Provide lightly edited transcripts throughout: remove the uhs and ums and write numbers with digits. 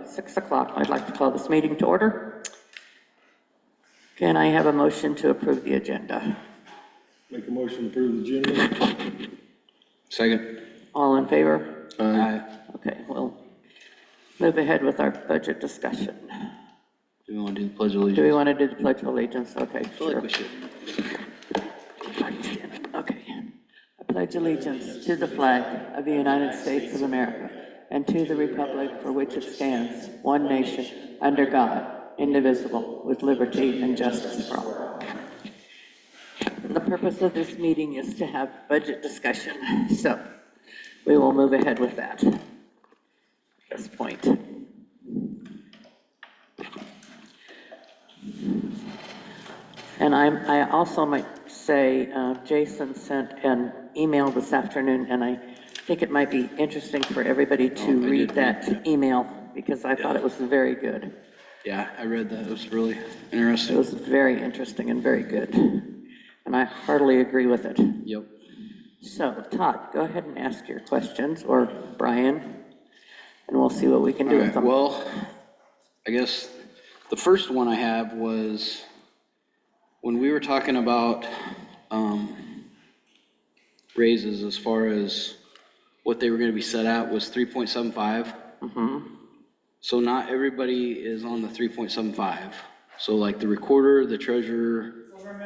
6 o'clock. I'd like to call this meeting to order. Can I have a motion to approve the agenda? Make a motion to approve the agenda. Second. All in favor? Aye. Okay, we'll move ahead with our budget discussion. Do we want to do the Pledge of Allegiance? Do we want to do the Pledge of Allegiance? Okay, I feel sure. like we should. Okay. I pledge allegiance to the flag of the United States of America and to the republic for which it stands, one nation, under God, indivisible, with liberty and justice for all. The purpose of this meeting is to have budget discussion, so we will move ahead with that at this point. And I also might say, Jason sent an email this afternoon, and I think it might be interesting for everybody to read that email, because I thought it was very good. Yeah, I read that. It was really It interesting. was very interesting and very good, and I heartily agree with it. Yep. So, Todd, go ahead and ask your questions, or Brian, and we'll see what we can do All with right, them. well, I guess the first one I have was when we were talking about raises as far as what they were going to be set at was 3.75. So not everybody is on the 3.75. So like the recorder, the treasurer,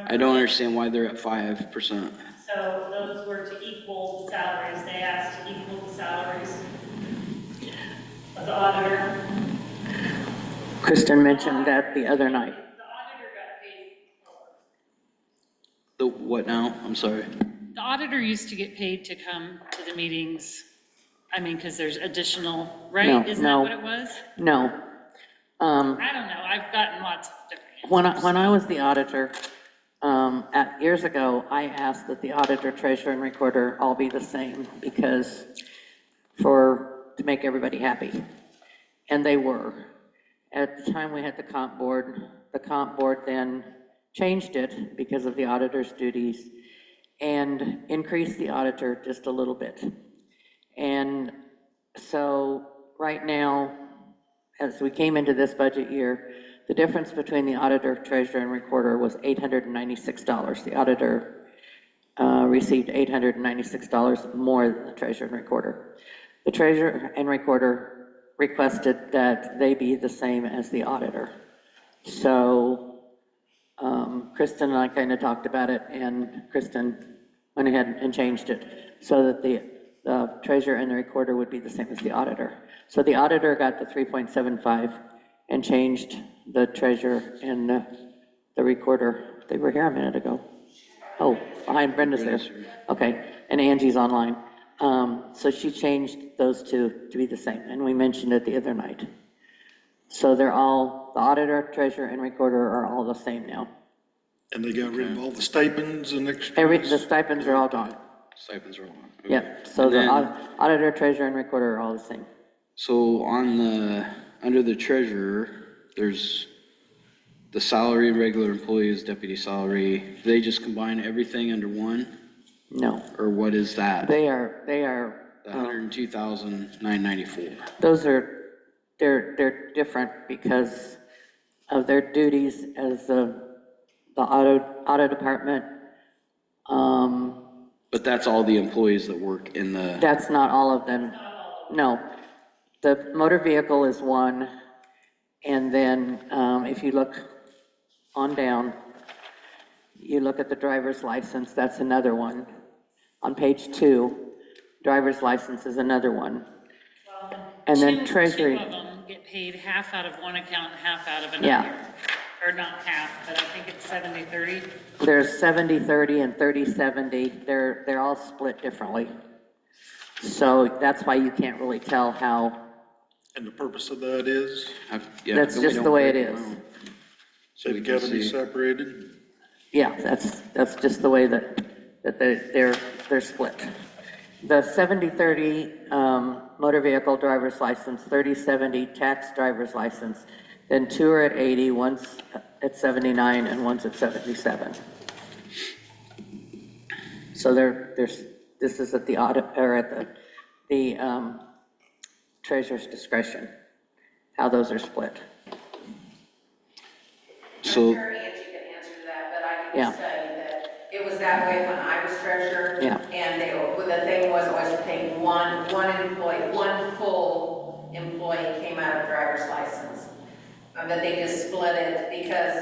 I don't understand why they're at 5%. So those were to equal the salaries. They asked to equal the salaries of the auditor. Kristen mentioned that the other night. The auditor got paid more. The what now? I'm sorry. The auditor used to get paid to come to the meetings. I mean, because there's additional, right? No, Isn't no. that what it was? No. I don't know. I've gotten lots of different When I was the auditor, years ago, I asked that the auditor, treasurer, and recorder all be the same because to make everybody happy. And they were. At the time we had the comp board then changed it because of the auditor's duties and increased the auditor just a little bit. And so right now, as we came into this budget year, the difference between the auditor, treasurer, and recorder was $896. The auditor received $896 more than the treasurer and recorder. The treasurer and recorder requested that they be the same as the auditor. So Kristen and I kind of talked about it, and Kristen went ahead and changed it so that the treasurer and the recorder would be the same as the auditor. So the auditor got the 3.75 and changed the treasurer and the recorder. They were here a minute ago. Oh, behind Brenda's there. Okay, and Angie's online. So she changed those two to be the same, and we mentioned it the other night. So they're all, the auditor, treasurer, and recorder are all the same now. And they got rid of all the stipends and extras. The stipends are all gone. Stipends are on. Okay. Yep, so And the then- auditor, treasurer, and recorder are all the same. So under the treasurer, there's the salary, regular employees, deputy salary. Do they just combine everything under one? No, Or what is that? they are, The 102,994. those are, they're different because of their duties as the auto department. But that's all the employees that work in the, That's not all of them. No. The motor vehicle is one, and then if you look on down, you look at the driver's license, that's another one. On page 2, driver's license is another one. And then treasury. Two of them get paid half out of one account and half out of another. Yeah. Or not half, but I think it's 70-30. There's 70-30 and 30-70. They're all split differently. So that's why you can't really tell how. And the purpose of that is, yeah. That's then we just don't the way it break is. down. so we they can gotta be see. separated. Yeah, that's just the way that they're split. The 70-30 motor vehicle driver's license, 30-70 tax driver's license, then 2 are at 80, one's at 79, and one's at 77. So this is at the audit, or at the treasurer's discretion, how those are split. So, I'm sure Angie can answer that, but I can Yeah. just tell you that it was that way when I was treasurer. Yeah. And the thing was always to take one employee, one full employee came out of driver's license. But they just split it because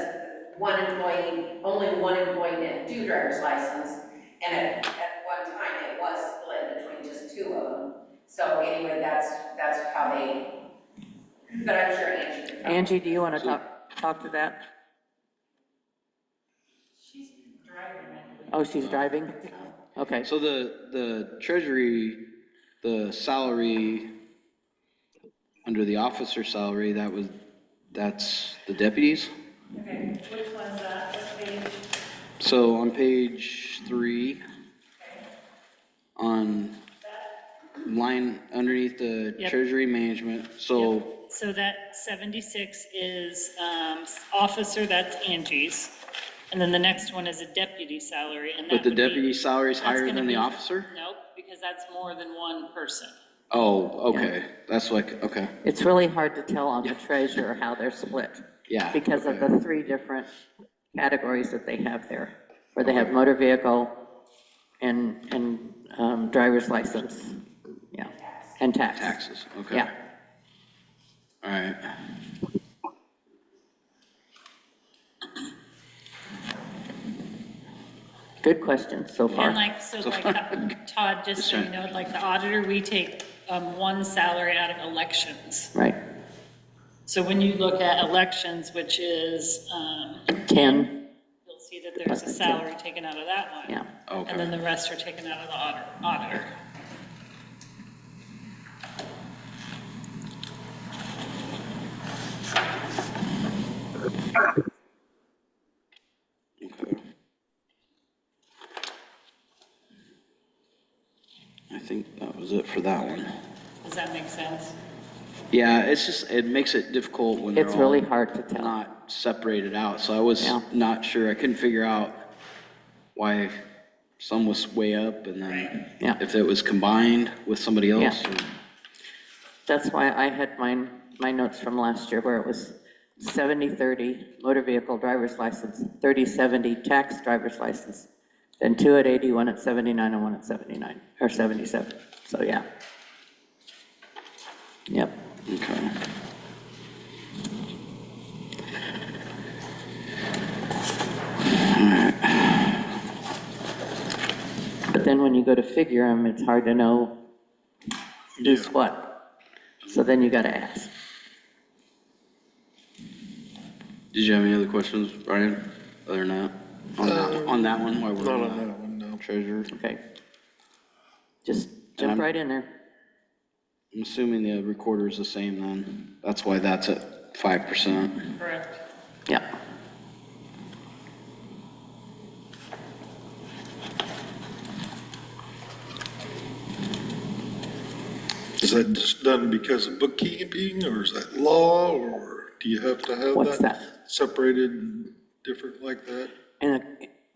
only one employee didn't do driver's license. And at one time, it was split between just two of them. So anyway, that's how but I'm sure Angie can. Angie, do you want to talk to that? She's driving, I believe. Oh, she's driving? Okay. so the treasury, the salary under the officer salary, that's the deputies. Okay, which one's that? What page? So on page 3, on line underneath the Yep. treasury management, so So that 76 is officer, that's Angie's. And then the next one is a deputy salary, and that but the would be- deputy salary is that's higher gonna than the be- officer? Nope, because that's more than one person. Oh, okay, that's like, okay, It's really hard to tell on the treasurer how they're split. yeah. Because of okay. the 3 different categories that they have there, where they have motor vehicle and driver's license, yeah, and tax. Taxes, okay. Yeah. All right. Good question so far. And like Todd, just so you know, like the auditor, we take one salary out of elections. Right, So when you look at elections, which is, 10, you'll see that there's a salary taken out of that one. yeah. Okay. And then the rest are taken out of the auditor. Okay. I think that was it for that one. Does that make sense? Yeah, it's just, it makes it difficult when they're It's really all hard to tell. not separated out, so I was Yeah. not sure, I couldn't figure out why some was way up and then Yeah. if it was combined with somebody else. Yeah. or- That's why I had my notes from last year where it was 70/30 motor vehicle driver's license, 30/70 tax driver's license, then 2 at 80, 1 at 79, and 1 at 79, or 77. So, yeah. Yep. Okay. But then when you go to figure them, it's hard to know who's what. So then you gotta ask. Did you have any other questions, Brian, other than that? On that one, while we're Not on on that one, no. treasurer? Okay. Just And jump I'm- right in there. I'm assuming the recorder is the same then, that's why that's at 5%. Correct. Yeah. Is that just done because of bookkeeping, or is that law, or do you have to have What's that? separated and different like that? And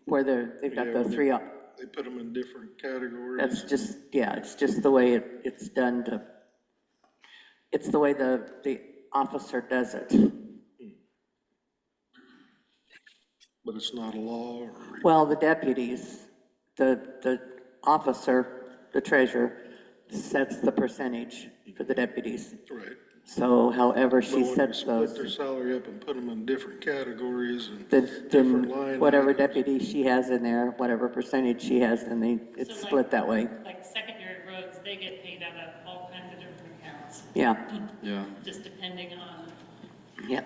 where they've got Yeah, the when they- 3 up. They put them in different categories? That's just, yeah, it's just the way it's done to, it's the way the officer does it. But it's not a law, or? Well, the deputies, the officer, the treasurer, sets the percentage for the deputies. Right. So however But she when you sets split their those, salary up and put them in different categories and then different line whatever items. deputy she has in there, whatever percentage she has, then it's So like- split that way. Like secondary roads, they get paid out of all kinds of different accounts, Yeah, Yeah. just depending on, yeah.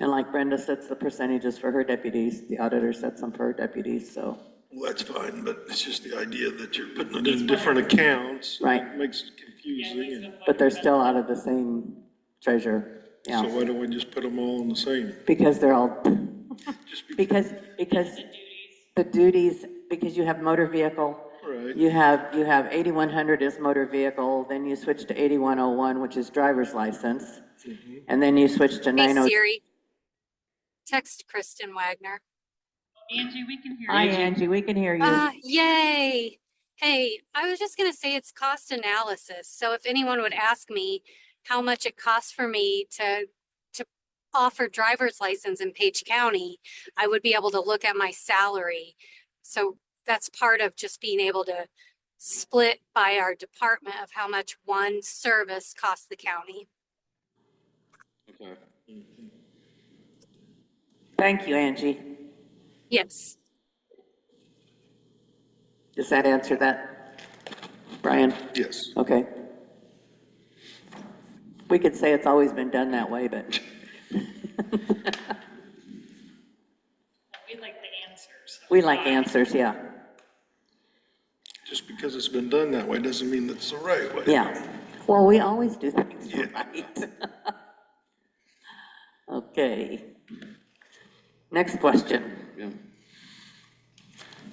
And like Brenda sets the percentages for her deputies, the auditor sets them for her deputies, so, Well, that's fine, but it's just the idea that you're putting it in different accounts. Right. It makes it yeah, confusing. these and are- but they're still out of the same treasurer, So yeah. why don't we just put them all in the same? Because they're all, Just because the duties. the duties, because you have motor vehicle, Right. you have 8100 is motor vehicle, then you switch to 8101, which is driver's license, and then you switch to Hey 90. Siri, text Kristen Wagner. Angie, we can hear Hi, you. Angie, we can hear you. Yay. Hey, I was just gonna say it's cost analysis. So if anyone would ask me, how much it costs for me to offer driver's license in Page County, I would be able to look at my salary. So that's part of just being able to split by our department of how much one service costs the county. Okay. Thank you, Angie. Yes. Does that answer that, Brian? Yes. Okay. We could say it's always been done that way, but We like the answers. we like answers, yeah. Just because it's been done that way doesn't mean that's the right way. Yeah. Well, we always do things Yeah. right. Okay. Next question. Yeah.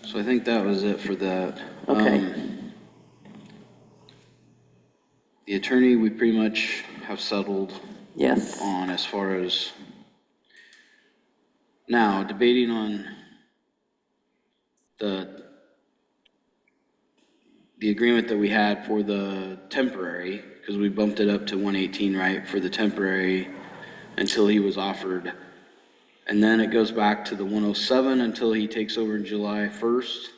So I think that was it for that. Okay. The attorney, we pretty much have settled Yes. on as far as now debating on the agreement that we had for the temporary, because we bumped it up to 118, right, for the temporary until he was offered. And then it goes back to the 107 until he takes over in July 1st.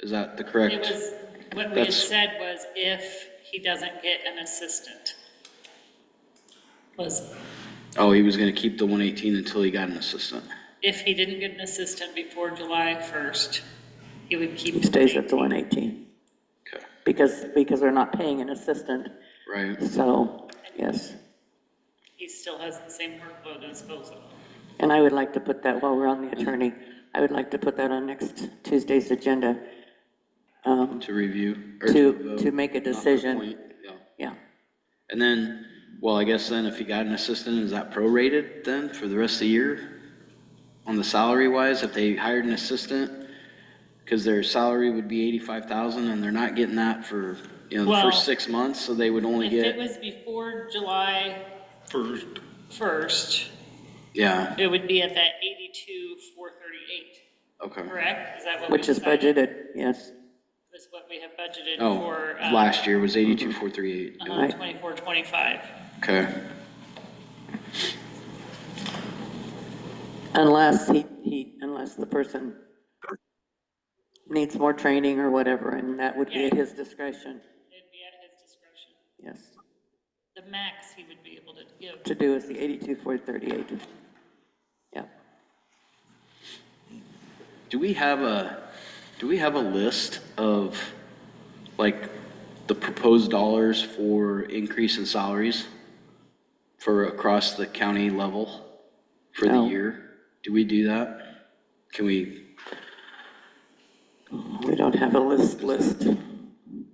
Is that the correct? It was, what we had That's- said was if he doesn't get an assistant. Was, Oh, he was gonna keep the 118 until he got an assistant. if he didn't get an assistant before July 1st, he would keep. He stays at the 118 Okay, because we're not paying an assistant. right. So, yes. He still has the same workload as Bozo. And I would like to put that, while we're on the attorney, I would like to put that on next Tuesday's agenda. To review. or To vote, make a not to decision. appoint, yeah. Yeah. And then, well, I guess then if he got an assistant, is that prorated then for the rest of the year? On the salary wise, if they hired an assistant, because their salary would be 85,000 and they're not getting that for, the Well, first 6 months, so they would only If it get, was before July First, 1st, yeah, it would be at that 82,438, okay. correct? Is that what we Which is decided? budgeted, yes. Is what we have budgeted Oh, for, last year was 82,438. Right. 24, 25. Okay, Unless unless the person needs more training or whatever, and that would be at his discretion, It'd be at his discretion. yes. The max he would be able to give. To do is the 82,438. Yeah. do we have a list of, like, the proposed dollars for increase in salaries for across the county level for the No. year? Do we do that? Can we, We don't have a list.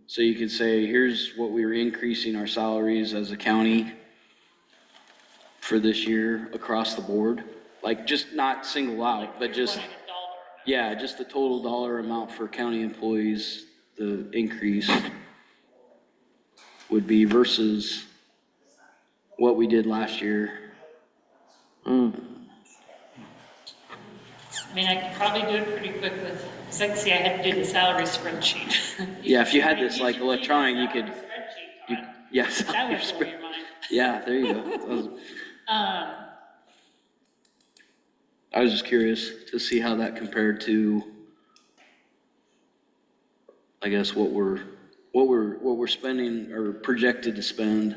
so you could say, here's what we were increasing our salaries as a county for this year across the board? Like, just not single out, but just, Wanting a dollar. yeah, just the total dollar amount for county employees, the increase would be versus what we did last year. I mean, I could probably do it pretty quick with, see, I had to do the salary spreadsheet. Yeah, if you had this, like, should see electronic, the you could- salary spreadsheet, You, Todd. yes. That would blow your mind. Yeah, there you go. That was- I was just curious to see how that compared to, I guess, what we're spending or projected to spend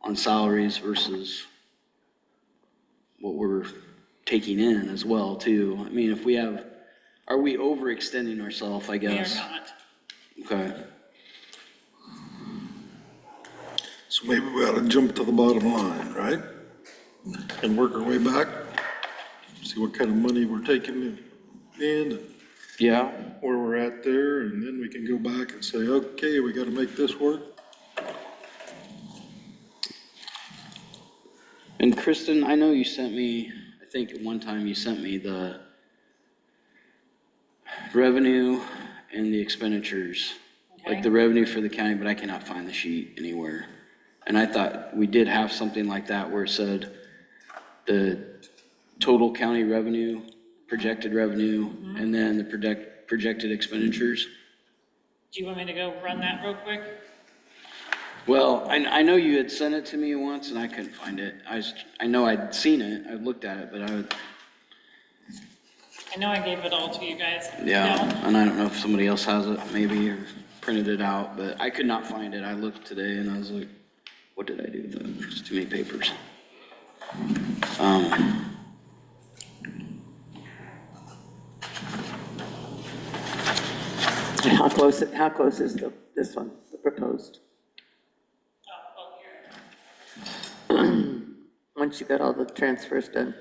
on salaries versus what we're taking in as well, too. I mean, if we have, are we overextending ourselves, I We are guess? not. Okay. so maybe we ought to jump to the bottom line, right? And work our way back, see what kind of money we're taking in and Yeah, where we're at there, and then we can go back and say, okay, we gotta make this work. and Kristen, I know you sent me, I think at one time you sent me the revenue and the expenditures, like the revenue for the county, but I cannot find the sheet anywhere. And I thought we did have something like that where it said the total county revenue, projected revenue, and then the projected expenditures. Do you want me to go run that real quick? Well, I know you had sent it to me once and I couldn't find it. I know I'd seen it, I looked at it, but I know I gave it all to you guys. yeah, No? and I don't know if somebody else has it maybe or printed it out, but I could not find it. I looked today and I was like, what did I do with it? There's too many papers. How close is this one, the proposed? Oh, well, here. Once you got all the transfers done.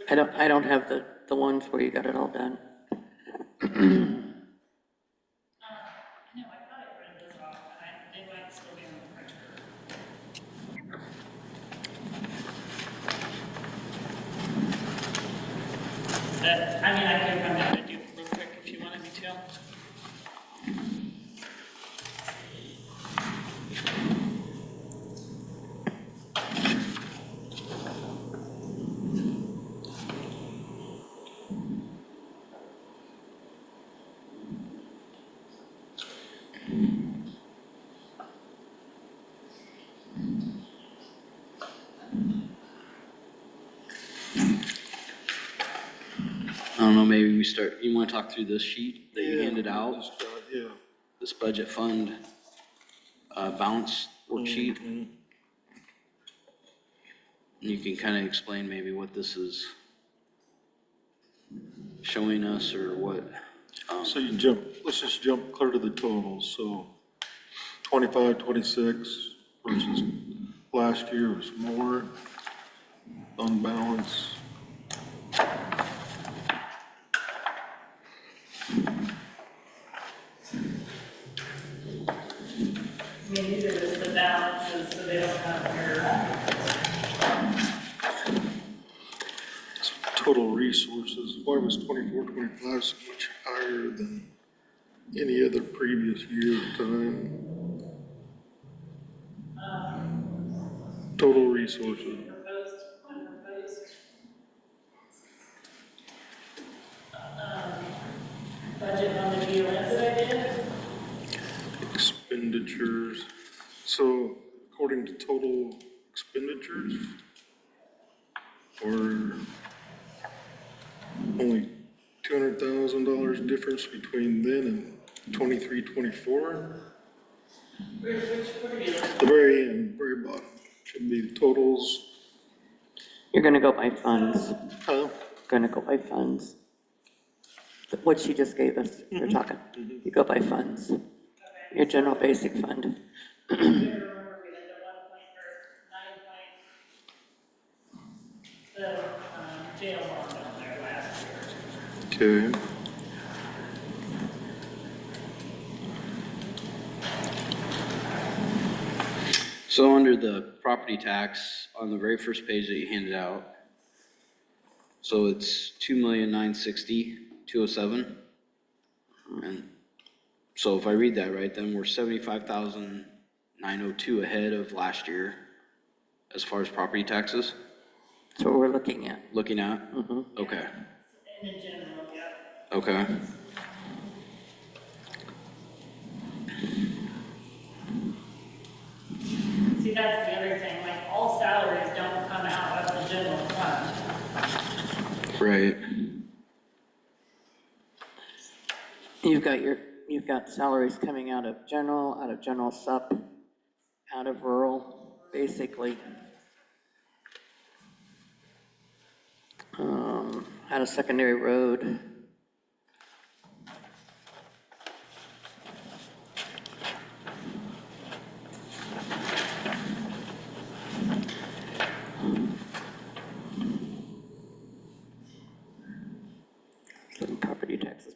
Did I don't have the ones where you got it all done. no, I thought I printed this off, and they might still be on the printer. But, I mean, I could run down and do it real quick if you wanted me to. I don't know, maybe you wanna talk through this sheet that you handed out? Just, yeah. This budget fund, balance worksheet? Mhm. You can kind of explain maybe what this is showing us or what, So let's just jump clear to the totals, so 25, 26 versus last year was more on balance. I mean, these are just the balances, so they don't have your, Total resources, why was 24, 25 so much higher than any other previous year of time? Total resources, proposed, budget on the DOS that I did. expenditures, so according to total expenditures, or only $200,000 difference between then and 23, 24? What are you? The very end, very bottom, should be the totals. You're gonna go by funds, Huh? gonna go by funds. What she just gave us, you're talking, you go by funds. Your general basic fund. I remember we had the 1 point or 9 point, the jail bond down there last year. Okay. so under the property tax, on the very first page that you handed out, so it's 2,960,207. And so if I read that right, then we're 75,902 ahead of last year as far as property taxes, That's what we're looking at. looking at? Okay, In the general, yeah. okay. See, that's the other thing, like, all salaries don't come out of the general fund. Right, You've got salaries coming out of general sup, out of rural, basically. Out of secondary road.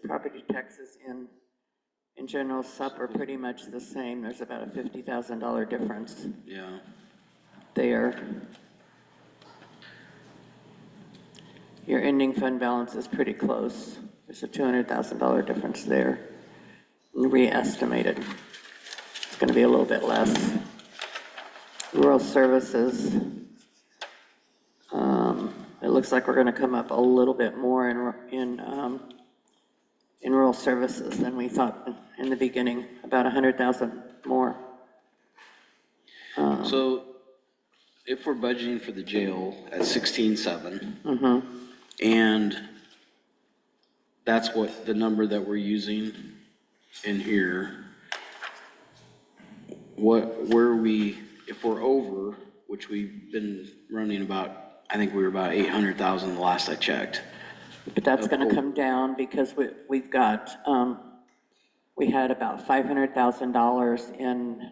Property taxes in general sup are pretty much the same. There's about a $50,000 difference yeah. there. Your ending fund balance is pretty close. There's a $200,000 difference there. Re-estimated. It's gonna be a little bit less. Rural services. It looks like we're gonna come up a little bit more in rural services than we thought in the beginning, about $100,000 more. So if we're budgeting for the jail at 16.7, and that's what the number that we're using in here, where are we, if we're over, which we've been running about, I think we were about 800,000 the last I checked. But that's gonna come down because we've got, we had about $500,000 in,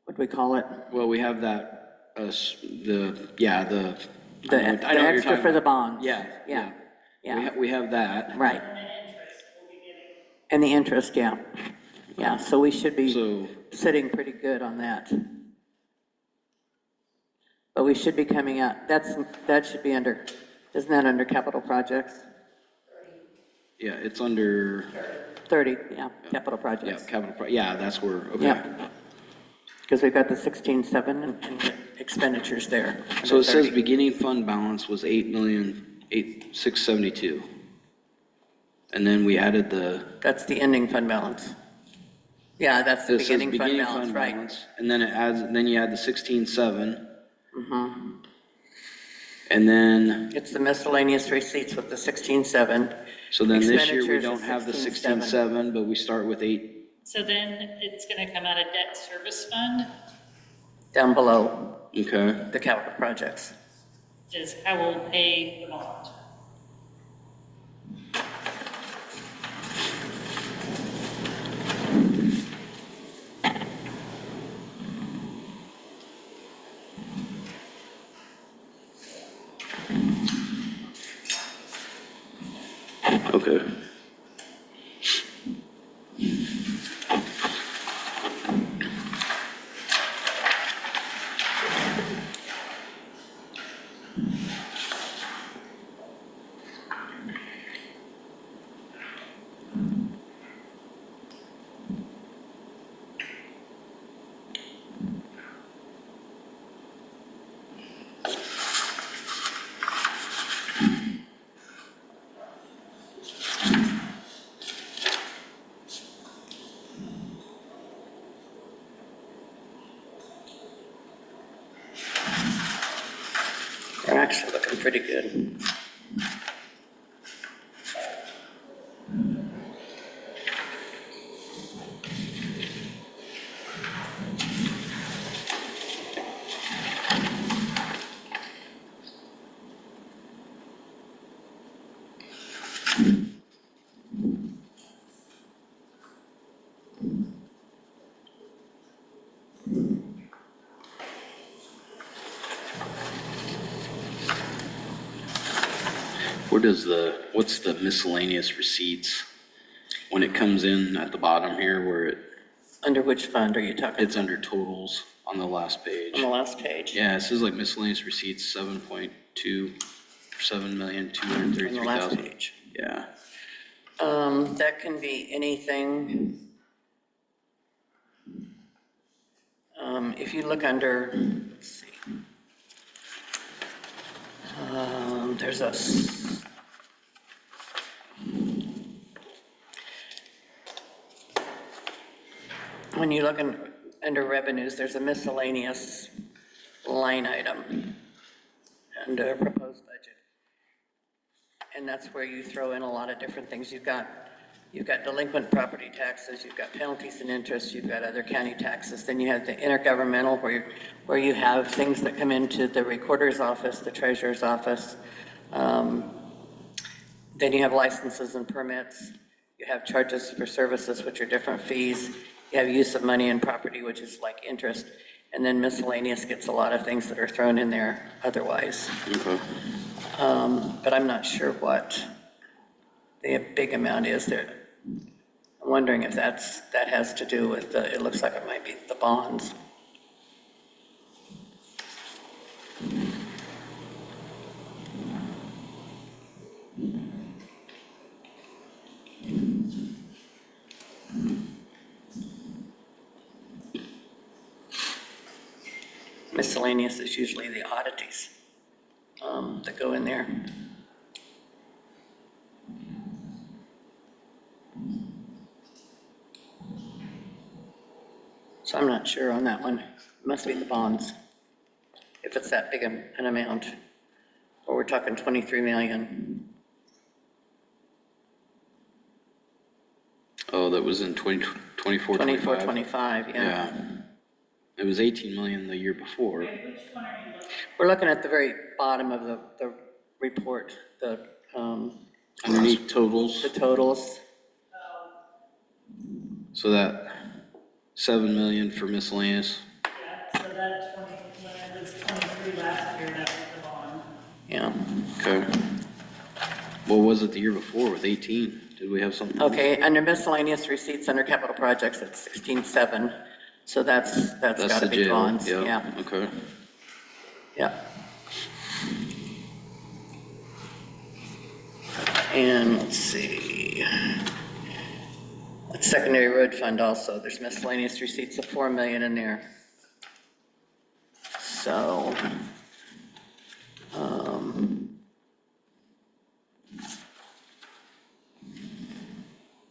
what do we call it? Well, we have that, the The I know what you're extra talking for the about. bonds. Yeah, Yeah, yeah. yeah, We have that. right. And the interest will be getting. And the interest, yeah. Yeah, so we should be So, sitting pretty good on that. But we should be coming out, that should be under, isn't that under capital projects? yeah, it's under, 30, yeah, capital yeah, projects. yeah, that's where, okay. Yeah. Because we've got the 16.7 and expenditures there. So it says 30. beginning fund balance was 8,672. And then we added That's the ending fund balance. Yeah, that's the it says beginning fund balance, right. balance, and then it adds, then you add the 16.7. And then, It's the miscellaneous receipts with the 16.7. so then this year we Expenditures don't is have the 16.7. 16.7, but we start with 8. So then it's gonna come out of debt service fund, Down below Okay. the capital projects. is how we'll pay the bond. Okay. They're actually looking pretty good. What's the miscellaneous receipts? When it comes in at the bottom here where Under which fund are you talking? it's under totals on the last page. On the last page? Yeah, it says like miscellaneous receipts, 7.2, 7,233,000. On the last page. Yeah, That can be anything. If you look under, let's see. There's when you look under revenues, there's a miscellaneous line item under proposed budget. And that's where you throw in a lot of different things. You've got delinquent property taxes, you've got penalties and interest, you've got other county taxes. Then you have the intergovernmental where you have things that come into the recorder's office, the treasurer's office. Then you have licenses and permits. You have charges for services, which are different fees. You have use of money and property, which is like interest. And then miscellaneous gets a lot of things that are thrown in there otherwise. okay. But I'm not sure what the big amount is there. I'm wondering if that has to do with it looks like it might be the bonds. Miscellaneous is usually the oddities that go in there. So I'm not sure on that one. It must be the bonds, if it's that big an amount. Or we're talking 23 million. Oh, that was in 24, 24, 25? 25, yeah. Yeah. It was 18 million the year before. Which one are you looking We're looking at the very bottom of the report, the Underneath totals, totals. so that 7 million for miscellaneous. at? Yeah, so that 20, when it was 23 last year, that was the bond. Yeah. Okay. What was it the year before with 18? Did we have something? Okay, under miscellaneous receipts under capital projects, it's 16.7. So that's That's gotta the be jail. bonds, Yep. yeah, Okay. yeah. And let's see. That's secondary road fund also, there's miscellaneous receipts of 4 million in there. So,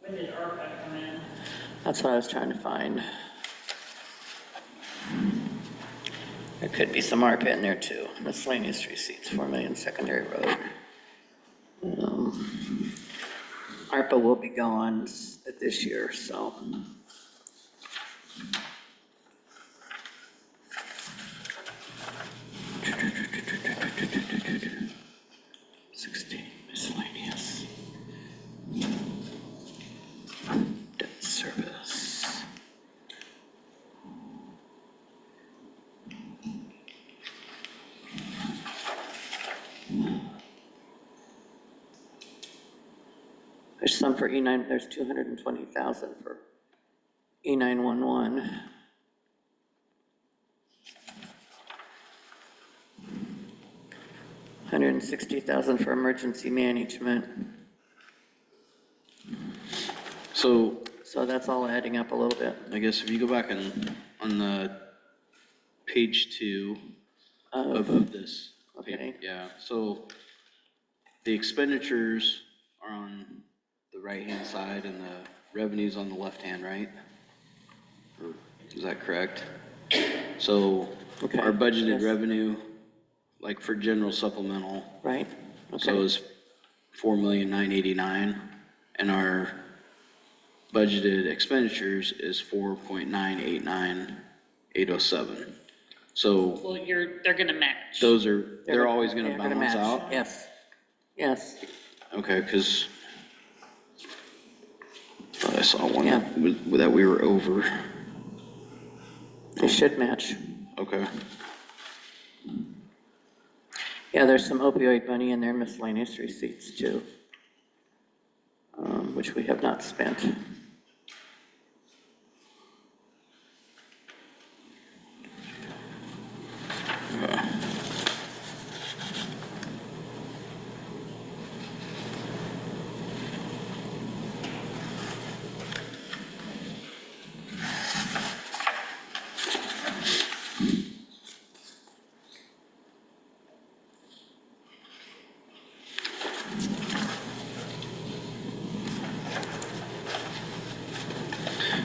When did ARPA come in? that's what I was trying to find. There could be some ARPA in there too. Miscellaneous receipts, 4 million secondary road. ARPA will be gone this year, so. $16 miscellaneous. Debt service. There's some for E9, there's 220,000 for E911. $160,000 for emergency management. So So that's all adding up a little bit. I guess if you go back on the page 2 of this. Okay. Yeah, so the expenditures are on the right-hand side and the revenues on the left-hand, right? Or is that correct? So Okay, our budgeted yes. revenue, like for general supplemental, Right? so Okay. is 4,989,000, and our budgeted expenditures is 4,989,807. So Well, they're gonna match. those are, they're always gonna They're balance match. out? Yes. Yes. Okay, because I saw one Yeah. that we were over. They should match. Okay, Yeah, there's some opioid money in there, miscellaneous receipts too, which we have not spent.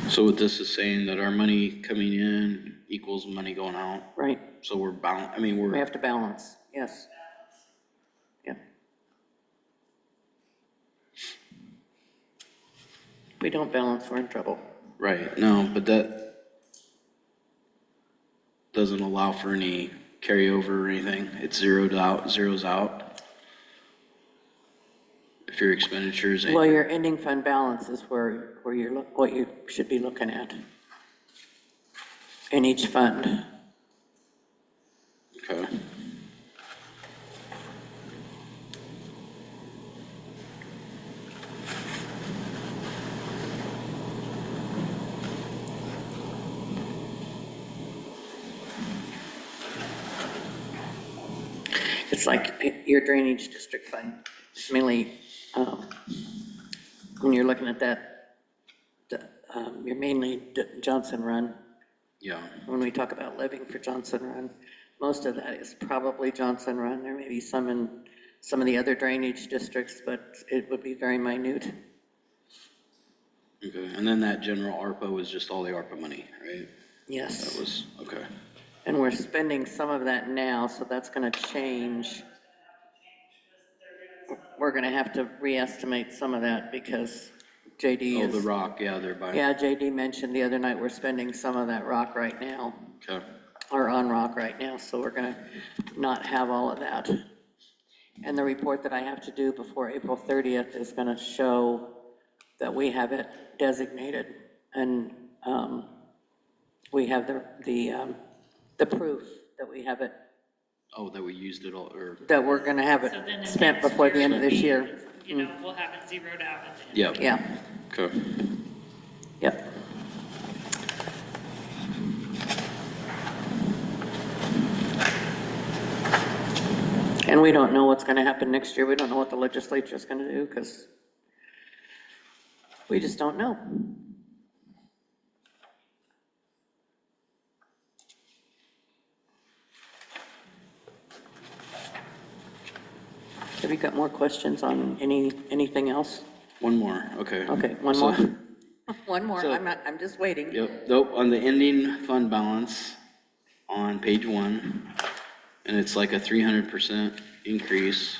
so what this is saying, that our money coming in equals money going out, Right? so we're bound, I mean, We we're, have to balance, yes. Yeah. If we don't balance, we're in trouble. right, no, but that doesn't allow for any carryover or anything, it's zeroes out. If your expenditures Well, ain't, your ending fund balance is where you're what you should be looking at in each fund. okay. It's like your drainage district fund. It's mainly, when you're looking at that, you're mainly Johnson Run. Yeah, When we talk about living for Johnson Run, most of that is probably Johnson Run. There may be some in some of the other drainage districts, but it would be very minute. okay, and then that general ARPA was just all the ARPA money, right? Yes. That was, okay. And we're spending some of that now, so that's gonna change. We're gonna have to reestimate some of that because JD Oh, is. the rock, yeah, they're buying. Yeah, JD mentioned the other night, we're spending some of that rock right now, Okay, or on rock right now, so we're gonna not have all of that. And the report that I have to do before April 30th is gonna show that we have it designated, and we have the proof that we have it, oh, that we used it all, or, that we're gonna have So then it in spent next before the end of it'll this be, year. You know, we'll have it zeroed out at the end. yep, Yeah, okay. yep. And we don't know what's gonna happen next year. We don't know what the legislature's gonna do, because we just don't know. Have you got more questions on anything else? One more, okay. Okay, one So- more? One more, So- I'm just waiting. Yep, nope, on the ending fund balance on page 1, and it's like a 300% increase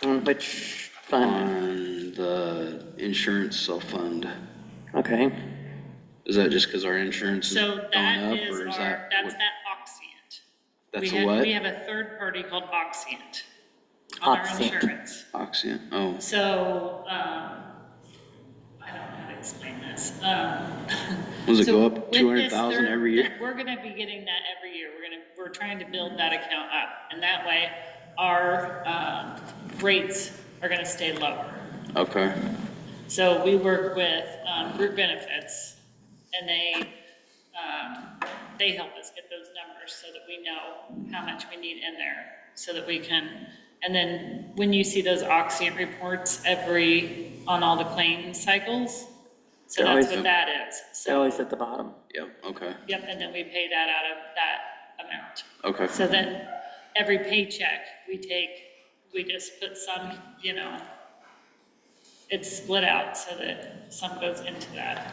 On which fund? on the insurance self-fund. Okay, Is that just because our insurance is So going that up, is or is our, that? that's what- that Oxient. That's We a have- what? We have a third party called Oxient on our Oxient. insurance. Oxygen, oh, So, I don't know how to explain this. Does it So go up with this 200,000 third- every year? We're gonna be getting that every year. We're trying to build that account up. And that way, our, rates are gonna stay lower. okay, So we work with, group benefits, and they help us get those numbers so that we know how much we need in there, so that we can, and then when you see those Oxient reports on all the claim cycles, so They're that's always- what that is. they're always So, at the bottom. yep, okay, yep, and then we pay that out of that amount. okay, So then, every paycheck we just put some, it's split out so that some goes into that.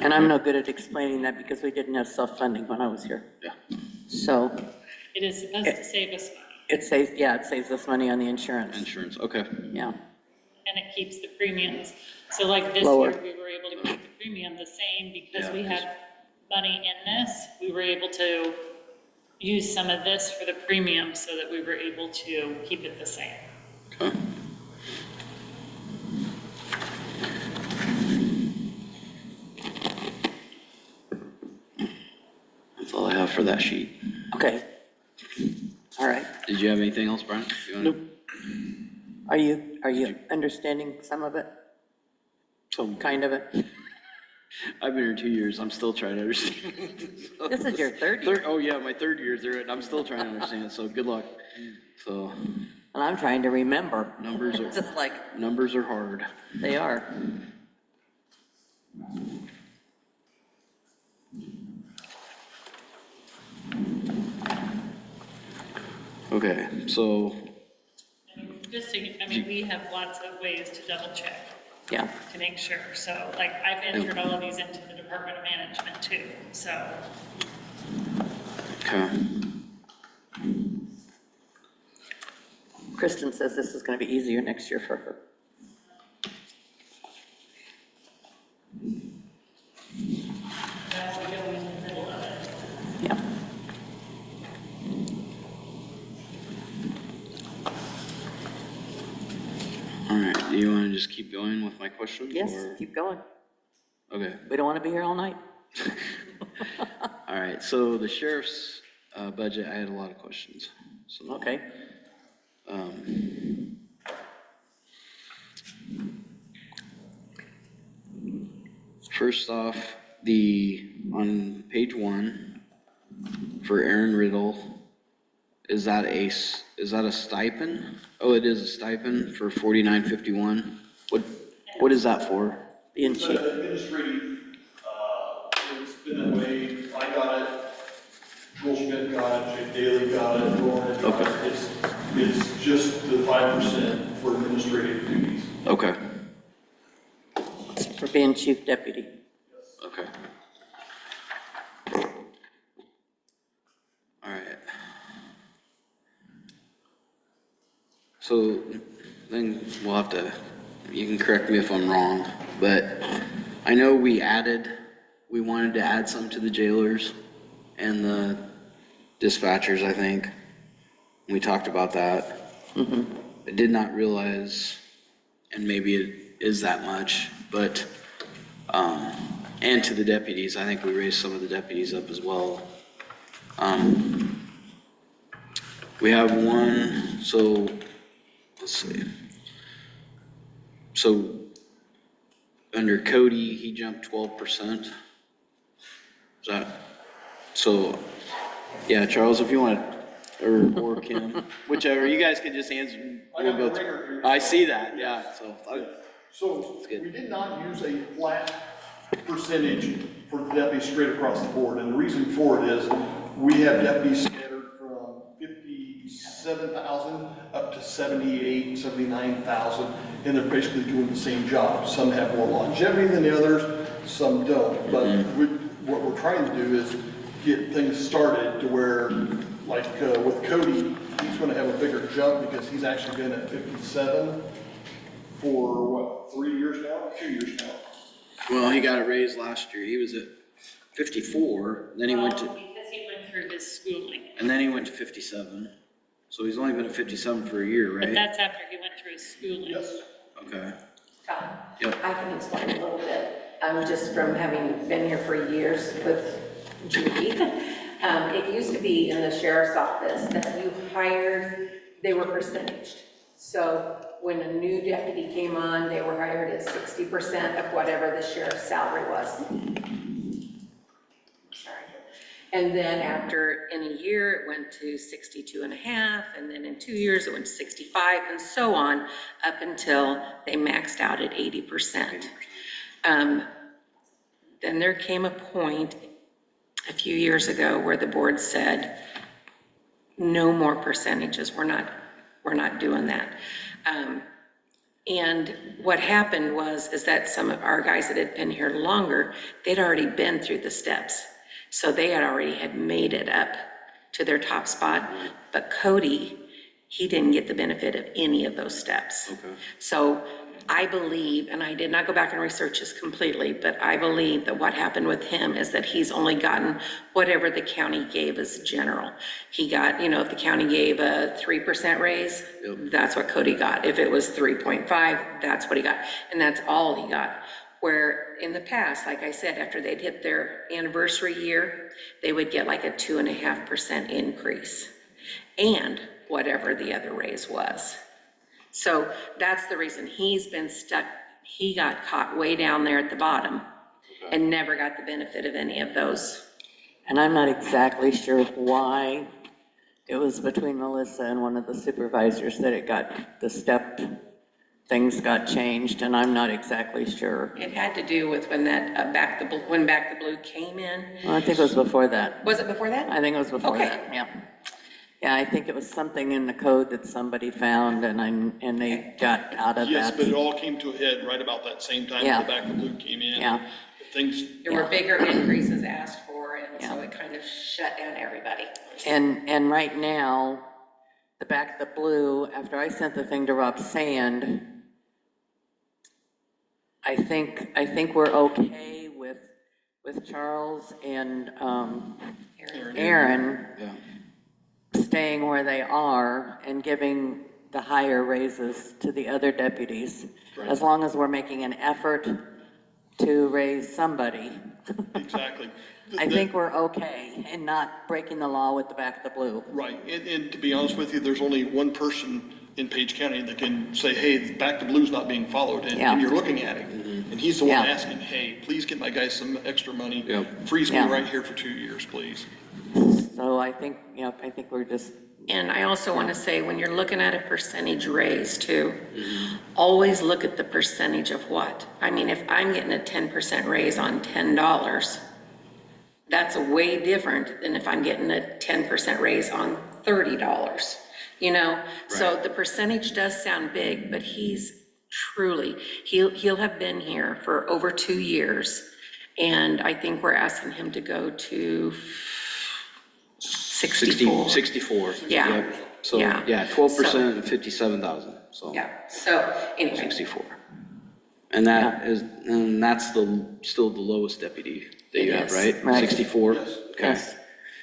And I'm no good at explaining that because we didn't have self-funding when I was here. yeah, So It is supposed to save us money, it saves us money on the insurance, insurance, okay, yeah. and it keeps the premiums. So like this Lower. year, we were able to keep the premium the same because Yeah, we because- had money in this. We were able to use some of this for the premium so that we were able to keep it the same. okay. That's all I have for that sheet. Okay. All right. Did you have anything else, Brian? You wanna- Are you understanding some of it, Some kind of it? I've been here 2 years, I'm still trying to understand. This is your third year. Oh, yeah, my third year through it, and I'm still trying to understand, so good luck. So, And I'm trying to remember. numbers Just like are hard. they are. Okay, so, We have lots of ways to double check Yeah. to make sure. So like I've entered all of these into the Department of Management too, so. okay, Kristen says this is going to be easier next year for her. Now we go in the middle of it. Yeah. all right, do you want to just keep going with my questions? Yes, or- keep going. Okay, We don't want to be here all night. all right, so the sheriff's budget, I had a lot of questions. So, Okay. First off, on page 1, for Aaron Riddle, is that a stipend? Oh, it is a stipend for $49.51. What is that for? Being It's chief. administrative, it's been that way, I got it, Joel Schmidt got it, Jake Daly got it, Lauren got it. It's just the 5% for administrative duties. Okay, For being chief deputy. okay. So then we'll have to, you can correct me if I'm wrong, but I know we wanted to add some to the jailers and the dispatchers, I think. We talked about that. I did not realize, and maybe it is that much, but, and to the deputies, I think we raised some of the deputies up as well. We have one, so, let's see. So, under Cody, he jumped 12%. Is that, so, yeah, Charles, if you want, or Kim, whichever, you guys can just answer. I got the ringer here. I see that, yeah, so. So good. we did not use a flat percentage for the deputies straight across the board. And the reason for it is we have deputies scattered from 57,000 up to 78, 79,000, and they're basically doing the same job. Some have more longevity than the others, some don't. But what we're trying to do is get things started to where, like with Cody, he's going to have a bigger jump because he's actually been at 57 for what, 3 years now, 2 years now. Well, he got it raised last year, he was at 54, then he went to, Because he went through his schooling. and then he went to 57. So he's only been at 57 for a year, But right? that's after he went through his schooling. Yes. Okay. Tom, Yep. I can explain a little bit, just from having been here for years with Judy. It used to be in the sheriff's office that you hired, they were percentaged. So when a new deputy came on, they were hired at 60% of whatever the sheriff's salary was. Sorry. And then after, in a year, it went to 62.5, and then in 2 years, it went to 65, and so on, up until they maxed out at 80%. Then there came a point a few years ago where the board said, no more percentages, we're not doing that. And what happened is that some of our guys that had been here longer, they'd already been through the steps. So they had made it up to their top spot. But Cody, he didn't get the benefit of any of those steps. Okay. So I believe, and I did not go back and research this completely, but I believe that what happened with him is that he's only gotten whatever the county gave as general. He got, if the county gave a 3% raise, that's what Cody got. If it was 3.5, that's what he got. And that's all he got. Where in the past, like I said, after they'd hit their anniversary year, they would get like a 2.5% increase and whatever the other raise was. So that's the reason he's been stuck. He got caught way down there at the bottom and never got the benefit of any of those. And I'm not exactly sure why it was between Melissa and one of the supervisors that the step things got changed, and I'm not exactly sure. It had to do with when that Back the Blue came in. Well, I think it was before that. Was it before that? I think it was before Okay. that, yeah. Yeah, I think it was something in the code that somebody found and they got out of that. Yes, but it all came to a head right about that same time Yeah. the Back the Blue came in. Yeah. Things, There were bigger increases asked for, and so it kind of shut down everybody. And right now, the Back the Blue, after I sent the thing to Rob Sand, I think we're okay with Charles and Aaron Yeah. staying where they are and giving the higher raises to the other deputies. As long as we're making an effort to raise somebody, exactly. I think we're okay and not breaking the law with the Back the Blue. Right, and to be honest with you, there's only one person in Page County that can say, hey, Back to Blue's not being followed, Yeah. and you're looking at him. And he's the one Yeah. asking, hey, please get my guys some extra money. Yep. Freeze me Yeah. right here for 2 years, please. So I think we're just, And I also want to say, when you're looking at a percentage raise too, always look at the percentage of what. I mean, if I'm getting a 10% raise on $10, that's way different than if I'm getting a 10% raise on $30, So the percentage does sound big, but he's truly, he'll have been here for over 2 years. And I think we're asking him to go to 64. 64. Yeah. Yep. So, Yeah. yeah, 12% and 57,000, so Yeah, so anyway, 64. And that's still the lowest deputy that you It have, is, right? right. 64? Yes. Okay. Yes.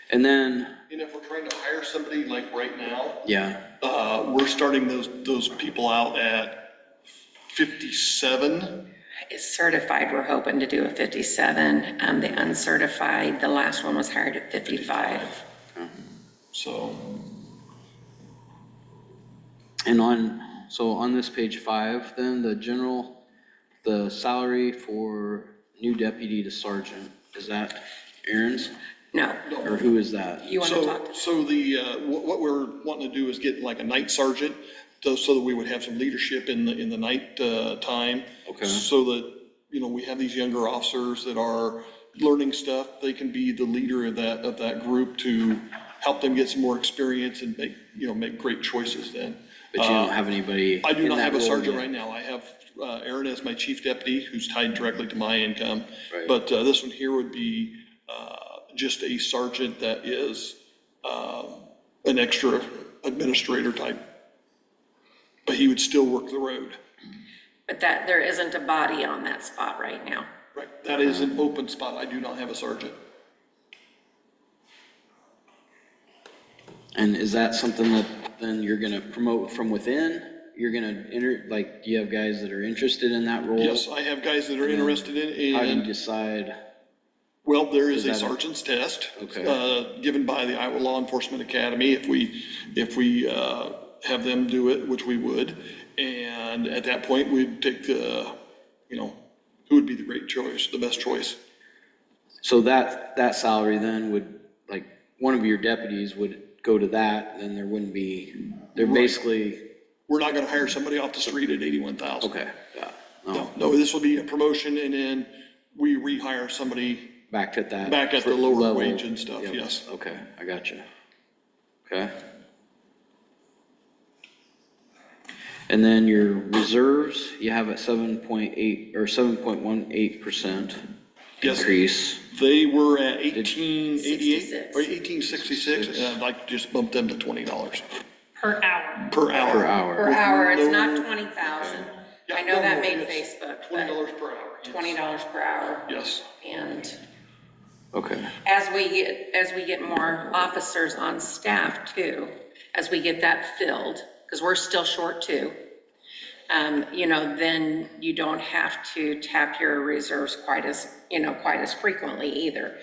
And then, And if we're trying to hire somebody like right now, yeah, we're starting those people out at 57. it's certified, we're hoping to do a 57. The uncertified, the last one was hired at 55. So, and on this page 5, then the salary for new deputy to sergeant, is that Aaron's? No, Or who is that? you want to talk to? so what we're wanting to do is get like a night sergeant, so that we would have some leadership in the night time. Okay. So that, we have these younger officers that are learning stuff, they can be the leader of that group to help them get some more experience and make great choices then. But you don't have anybody I do in not that have a role sergeant yet? right now. I have Aaron as my chief deputy, who's tied directly to my income. Right. But this one here would be just a sergeant that is an extra administrator type. But he would still work the road. But there isn't a body on that spot right now. Right. That is an open spot. I do not have a sergeant. And is that something that then you're gonna promote from within? You're gonna do you have guys that are interested in that role? Yes, I have guys that are interested in it, How do you and, decide? well, there is Is a that a- sergeant's test. Okay. Given by the Iowa Law Enforcement Academy, if we have them do it, which we would. And at that point, we'd take who would be the great choice, the best choice. So that salary then would, like, one of your deputies would go to that, then there wouldn't be, they're basically, We're not gonna hire somebody off the street at 81,000. okay, yeah, No, this will be a promotion, and then we rehire somebody back at that. back at the lower level. wage and stuff, Yep, yes. Okay, I got you. Okay. And then your reserves, you have at 7.8 or 7.18% Yes. increase. They were at 1888 66. or 1866, and I'd like to just bump them to $20 Per hour. per hour. Per hour. Per With hour, it's no- not 20,000. I know that made Facebook, but $20 per hour. yes. $20 per hour. Yes. And Okay, as we get more officers on staff too, as we get that filled, because we're still short too, then you don't have to tap your reserves quite as frequently either.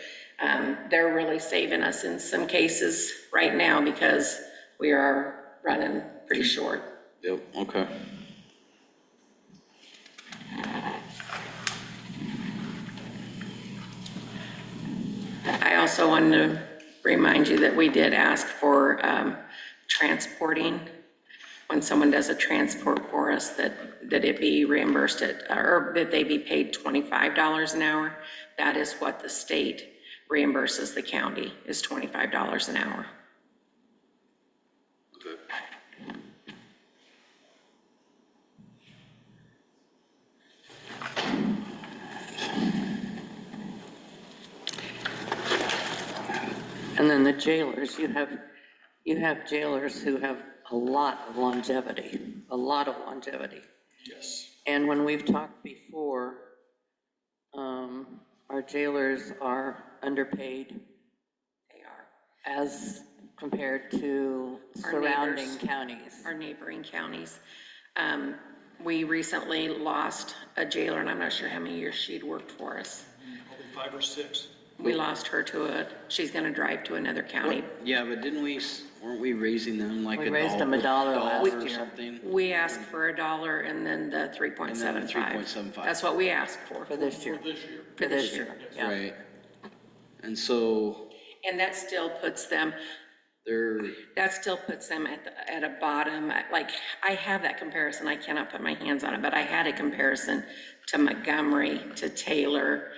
They're really saving us in some cases right now because we are running pretty short. yep, okay. I also wanted to remind you that we did ask for transporting. When someone does a transport for us, that it be reimbursed or that they be paid $25 an hour. That is what the state reimburses the county, is $25 an hour. And then the jailers, you have jailers who have a lot of longevity. Yes. And when we've talked before, our jailers are underpaid They are. as compared to Our surrounding neighbors. counties. Our neighboring counties. We recently lost a jailer, and I'm not sure how many years she'd worked for us. Probably 5 or 6. We lost her she's gonna drive to another county. Yeah, but weren't we raising them like We a raised them $1 last or year. something? We asked for $1 and then the 3.75. 3.75. That's what we asked for. For this year. For this year. Yeah. Right. And so And that still puts them at a bottom, like, I have that comparison, I cannot put my hands on it, but I had a comparison to Montgomery, to Taylor,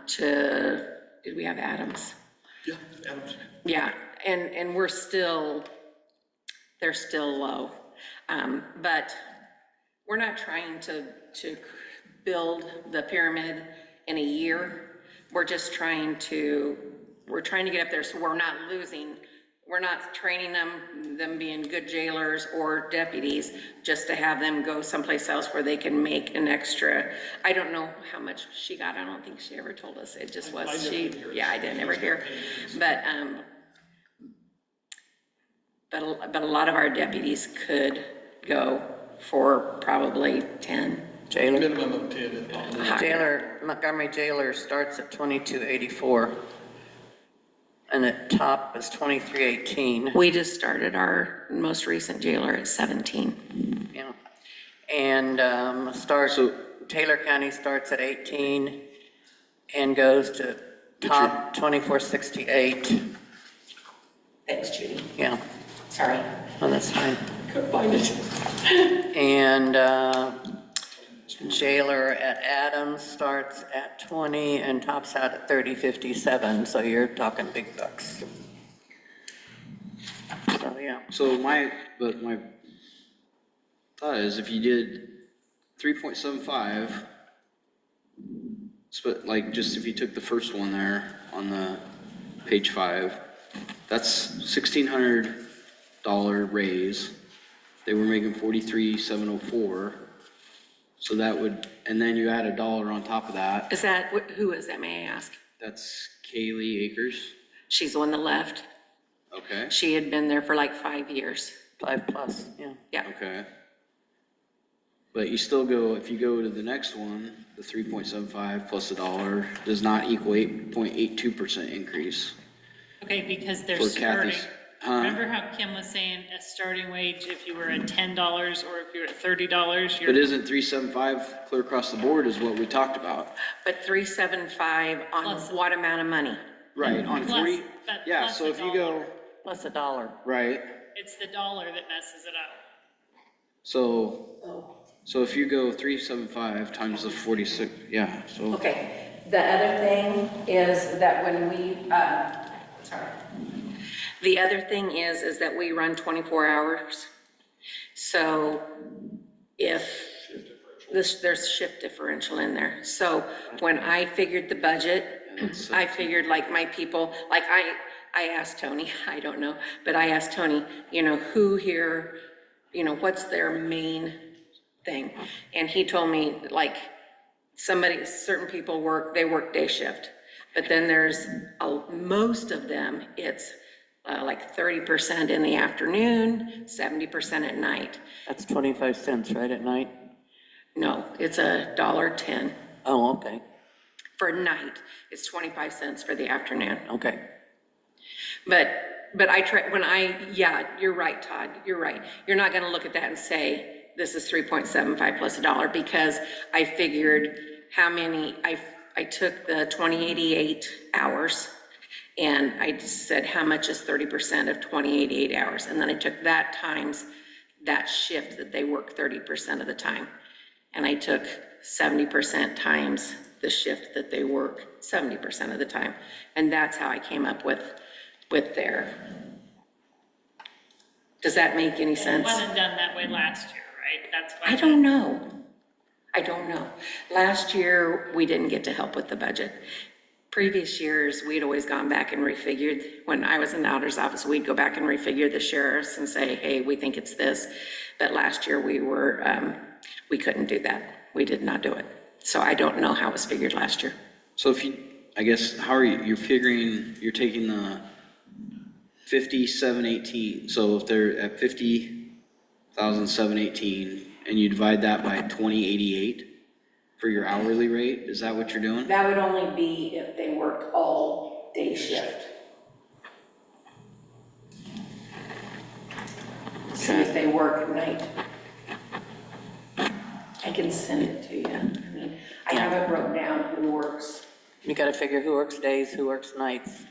did we have Adams? Yeah, Adams. Yeah, and they're still low. But we're not trying to build the pyramid in a year. We're just trying to get up there so we're not losing, we're not training them, them being good jailers or deputies, just to have them go someplace else where they can make an extra. I don't know how much she got. I don't think she ever told us. It just was yeah, I didn't ever hear. But a lot of our deputies could go for probably 10. Jailer, Minimum of 10 if not more. jailer, Montgomery jailer starts at 2284. And at top is 2318. We just started our most recent jailer at 17. Yeah. And Taylor County starts at 18 and goes to top 2468. Thanks, Judy. Yeah, Sorry. well, that's fine. Couldn't find it. And jailer at Adams starts at 20 and tops out at 3057, so you're talking big bucks. So, yeah. So my thought is if you did 3.75, but like just if you took the first one there on the page 5, that's $1,600 raise. They were making 43,704. So that would, and then you add $1 on top of that. Is that, who is that, may I ask? That's Kaylee Akers. She's the one that left. Okay. She had been there for like 5 years. 5+, yeah. Yeah. Okay. But you still go, if you go to the next one, the 3.75 plus $1 does not equal 8.82% increase. Okay, because they're For starting. Kathy's, Remember how Kim was saying a starting wage, if you were at $10 or if you were at $30, But you're, isn't 3.75 clear across the board is what we talked about? But 375 on Plus- what amount of money? Right, on Plus- 40, but yeah, plus so a if you go, Plus $1. right, it's the dollar that messes it up. so if you go 3.75 times the 46, yeah, so. Okay, the other thing is that when we, sorry. The other thing is that we run 24 hours. So if there's shift differential in there. So when I figured the budget, I figured like my people, like I asked Tony, I don't know, but I asked Tony, you know, who here, you know, what's their main thing? And he told me like certain people work day shift, but then there's most of them, it's like 30% in the afternoon, 70% at night. That's 25 cents, right, at night? No, it's $1.10 Oh, okay, for night. It's 25 cents for the afternoon. okay. But I try, yeah, you're right, Todd, you're right. You're not gonna look at that and say, this is 3.75 plus $1, because I figured how many, I took the 2088 hours, and I just said, how much is 30% of 2088 hours? And then I took that times that shift that they work 30% of the time. And I took 70% times the shift that they work 70% of the time. And that's how I came up with their. Does that make any It sense? wasn't done that way last year, right? That's why. I don't know. Last year, we didn't get to help with the budget. Previous years, we'd always gone back and refigured. When I was in the auditor's office, we'd go back and refigure the sheriffs and say, hey, we think it's this. But last year, we couldn't do that. We did not do it. So I don't know how it was figured last year. So if you, I guess, how are you, you're figuring, you're taking the 5718, so if they're at 50,718, and you divide that by 2088 for your hourly rate, is that what you're doing? That would only be if they worked all day shift. See if they work night. I can send it to you. I mean, I have it wrote down who works. You gotta figure who works days, who works nights.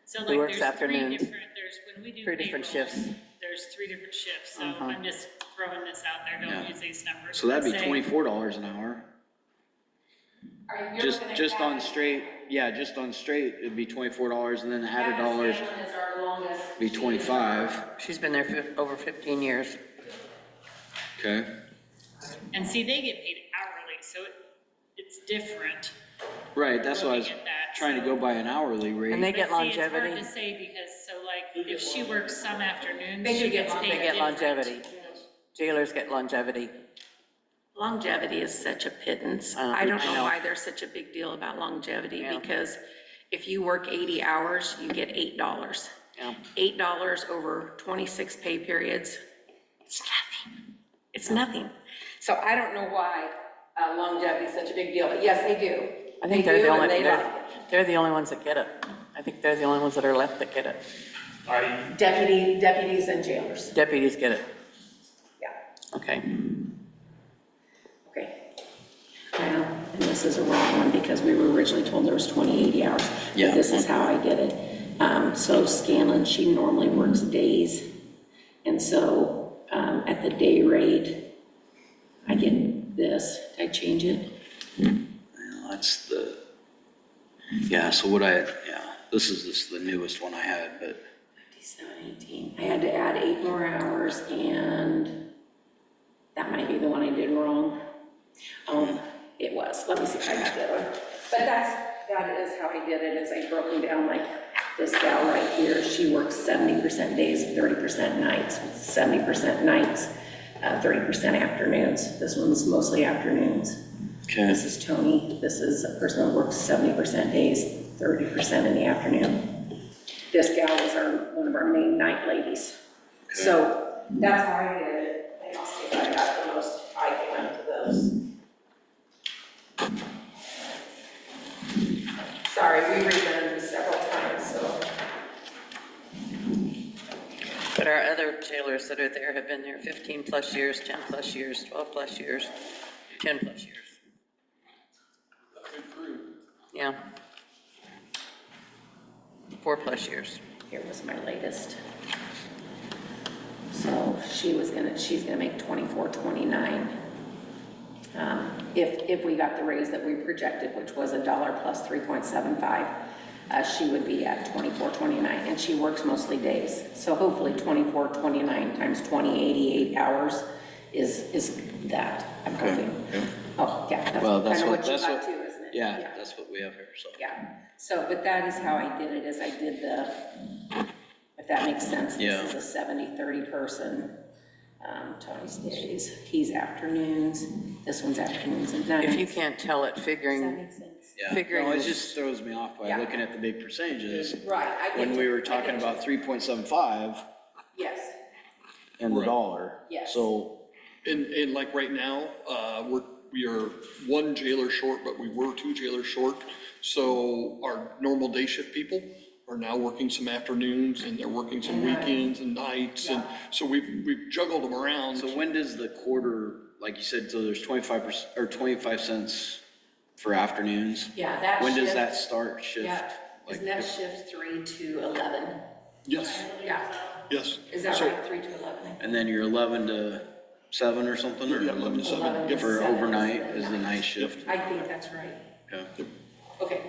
So Who like works there's three afternoons? different, when we do Three different payroll, shifts. there's 3 different shifts, so I'm just throwing this out there, don't Yeah. use these numbers. So that'd be Say- $24 an hour. Just on straight, yeah, just on straight, it'd be $24, and then add $1, Is our longest. be 25, She's been there for over 15 years. okay? And see, they get paid hourly, so it's different. Right, that's what I was, Looking at that trying to go by an hourly rate. And they get But see, it's longevity. hard to say because, so like, if she works some afternoons, They do she get gets paid They get different. longevity. Jailers get longevity. Longevity is such a pittance. I I don't know. know why there's such a big deal about longevity, Yeah. because if you work 80 hours, you get $8. Yeah. $8 over 26 pay periods, it's nothing. It's nothing. So I don't know why longevity is such a big deal, but yes, they do. I think They they're the do, only, and they like it. they're the only ones that get it. I think they're the only ones that are left that get it. Deputies and jailers, Deputies get it. yeah, Okay. okay. Now, and this is a wrong one because we were originally told there was 80 hours. But Yeah. this is how I did it. So Scanlon, she normally works days. And so, at the day rate, I get this. Did I change it? Well, that's the, yeah, so what this is the newest one I had, but 18. I had to add 8 more hours, and that might be the one I did wrong. It was. Let me see if I got that one. But that is how I did it, is I broke them down like this gal right here. She works 70% days, 30% nights, 70% nights, 30% afternoons. This one's mostly afternoons. okay. This is Tony. This is a person that works 70% days, 30% in the afternoon. This gal was one of our main night ladies. So that's how I did it. And I'll see if I got the most I can to those. Sorry, we redone this several times, so. But our other jailers that are there have been there 15 plus years, 10 plus years, 12 plus years, 10 plus years. Yeah. 4 plus years. Here was my latest. So she's gonna make 24.29. If we got the raise that we projected, which was $1 plus 3.75, she would be at 24.29, and she works mostly days. So hopefully 24.29 times 20, 88 hours is that, I'm hoping. Oh, yeah, Well, that's that's kind of what, what you that's got what, too, isn't it? yeah, that's what we have here, so. Yeah, so, but that is how I did it, is I did if that makes sense. Yeah. This is a 70-30 person. Tony's days, he's afternoons, this one's afternoons and nights. If you can't tell it Does that figuring, make sense? Yeah, Figuring no, it this- just throws me off by Yeah. looking at the big percentages. Right, I get When you, we were I talking get you. about 3.75 Yes, and the dollar. Yes. So, And like right now, we are 1 jailer short, but we were 2 jailers short. So our normal day shift people are now working some afternoons, and they're working some weekends and nights, and so we've juggled them around. so when does the quarter, like you said, so there's 25% or 25 cents for afternoons? yeah, that When does shift- that start shift? Yeah, Like, isn't that shift 3 to 11? Yes, Yeah, yes. is that So- right, 3 to 11? And then you're 11 to 7 or something? Or Yeah, 11 to 7. 11 Yep. to for 7 overnight the is the night shift? I think that's right. Yeah. Okay,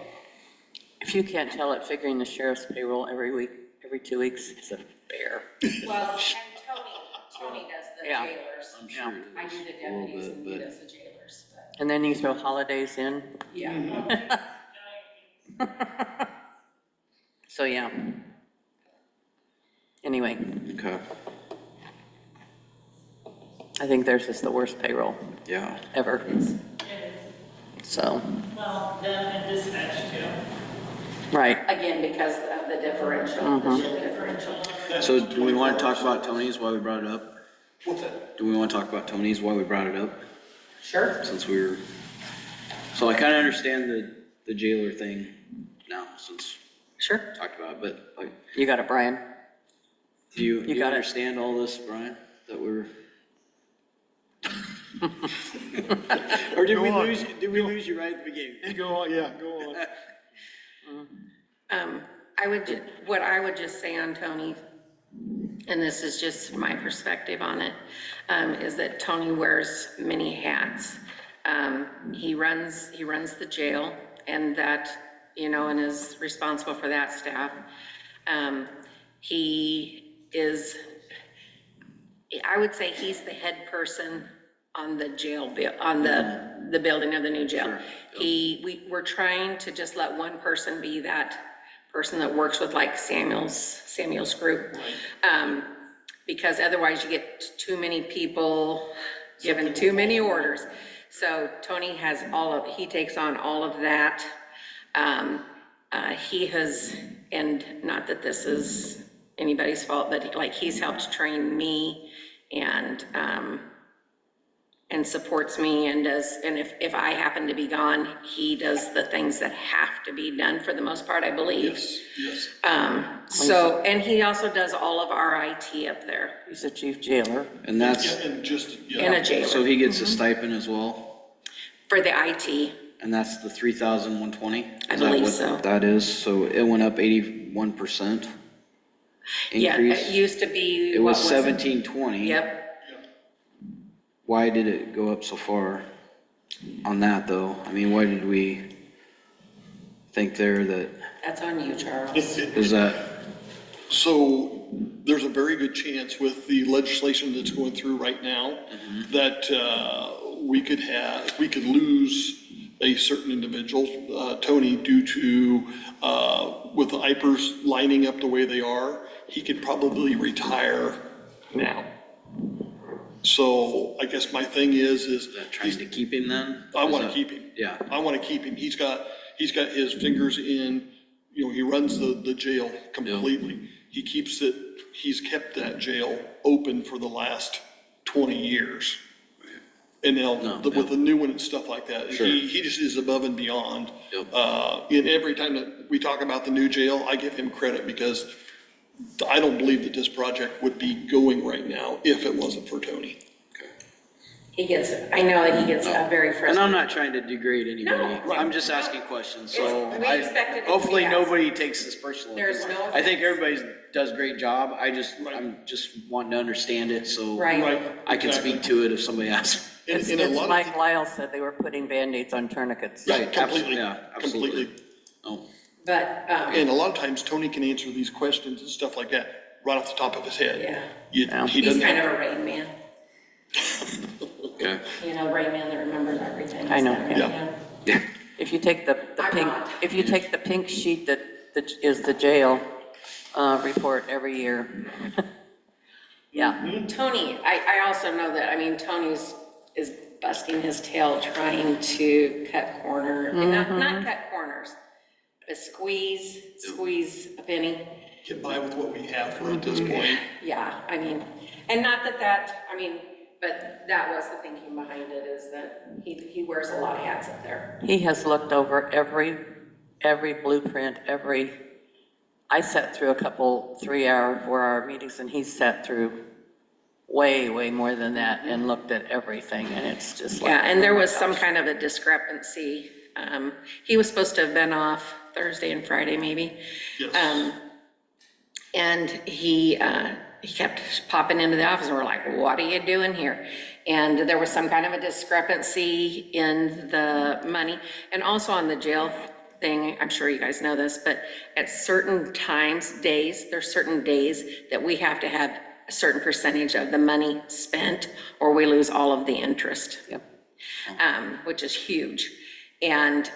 if you can't tell it, figuring the sheriff's payroll every week, every 2 weeks, it's a bear. well, and Tony does the Yeah. jailers. I'm sure it I do is the a little deputies bit, and he but does the jailers, but, And then you throw holidays in, yeah. so yeah. Anyway, okay, I think theirs is the worst payroll yeah. ever. So, Well, them and dispatch too. right, Again, because of the differential, the shift differential. So do we want to talk about Tony's while we brought it up? What's that? Do we want to talk about Tony's while we brought it up? Sure. Since we were, so I kind of understand the jailer thing now, since sure. we talked about it, but like, You got it, Brian. do you got it. understand all this, Brian, that we're? Or did we lose you right at the beginning? You go on, yeah, go on. What I would just say on Tony, and this is just my perspective on it, is that Tony wears many hats. He runs the jail, and that, and is responsible for that staff. I would say he's the head person on the jail bill, on the the building of the new jail. We're trying to just let one person be that person that works with like Samuel's group. Because otherwise you get too many people giving too many orders. So Tony has he takes on all of that. He has, and not that this is anybody's fault, but like he's helped train me and supports me and if I happen to be gone, he does the things that have to be done for the most part, I believe. Yes. So, and he also does all of our IT up there He's a chief jailer. And that's, And just, in a jail so he gets a stipend as well? for the IT. And that's the 3,120? I Is that believe what so. that is? So it went up 81% Yeah, increase? it used to be. It what was 1720. Yep. Why did it go up so far on that, though? I mean, why did we think there that, That's on you, Charles. is that, So there's a very good chance with the legislation that's going through right now that we could lose a certain individual, Tony, due to, with the IPers lining up the way they are, he could probably retire now. So I guess my thing is trying to keep him then? I Is want to that- keep him. Yeah. I want to keep him. He's got his fingers in, he runs the jail completely. He he's kept that jail open for the last 20 years. And now with the new one and stuff like that, Sure. he just is above and beyond. Yep. And every time that we talk about the new jail, I give him credit because I don't believe that this project would be going right now if it wasn't for Tony. I know that he gets very And frustrated. I'm not trying to degrade anybody. No. I'm just asking questions, so We expected it to be hopefully asked. nobody takes this personally. There's no I think offense. everybody does a great job. I'm just wanting to understand it, so Right. I can speak to it if somebody asks. And It's a lot of like Lyle said, they were putting Band-Aids on tourniquets. Yeah, Right, completely, yeah, absolutely. completely. Oh, But, And a lot of times Tony can answer these questions and stuff like that right off the top of his head. Yeah. He he's doesn't kind have, of a Rain Man, okay. Rain Man that remembers everything. I know, Is that Rain yeah. Man? If you take the I'm pink, not. if you take the pink sheet that is the jail report every year. Yeah, Tony, I also know that, Tony's is busting his tail trying to cut corner, and not cut corners, but squeeze a penny. Get by with what we have for at this point. Yeah, and not but that was the thinking behind it, is that he wears a lot of hats up there. he has looked over every blueprint, I sat through a couple 3-hour, 4-hour meetings, and he sat through way more than that and looked at everything, and it's just like. Yeah, and there oh my was some gosh. kind of a discrepancy. He was supposed to have been off Thursday and Friday, maybe. Yes. And he kept popping into the office, and we're like, what are you doing here? And there was some kind of a discrepancy in the money, and also on the jail thing, I'm sure you guys know this, but at certain there's certain days that we have to have a certain percentage of the money spent, or we lose all of the interest. Yep. Which is huge. And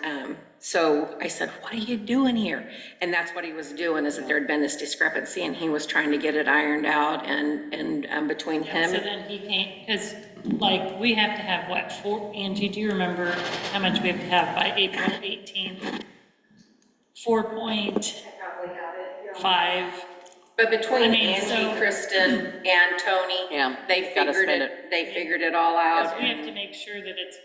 so I said, what are you doing here? And that's what he was doing, is that there had been this discrepancy, and he was trying to get it ironed out, and between So him, then he can't, because like, we have to have what, Angie, do you remember how much we have to have by April 18th? 4.5. but between I mean, Angie, so- Kristen, and Tony, Yeah, they gotta figured spend they figured it all out. We have to make sure that it's,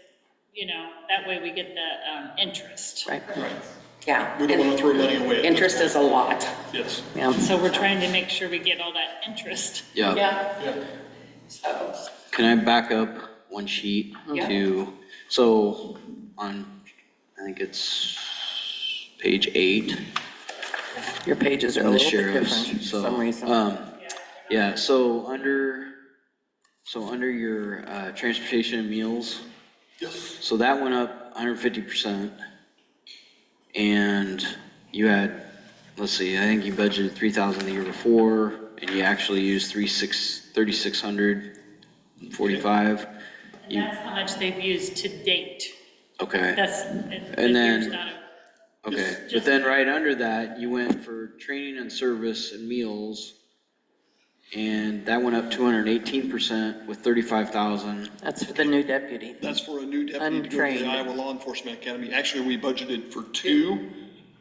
that way we get the interest. Right, Yeah. We don't want to throw money away. at this Interest is a lot. point. Yes. yeah. So we're trying to make sure we get all that interest. Yeah. Yeah. So, Can I back up one sheet Yeah. so on, I think it's page 8. Your pages are a And the little bit sheriffs, different for so, some reason. yeah, so under your, transportation and meals, Yes. so that went up 150%. And you had, let's see, I think you budgeted 3,000 the year before, and you actually used 3,645. And that's how much they've used to date. Okay, That's, And then- here's not a, okay. But just- then right under that, you went for training and service and meals. And that went up 218% with 35,000. That's for the new deputy. That's for a new deputy to go to Untrained. the Iowa Law Enforcement Academy. Actually, we budgeted for 2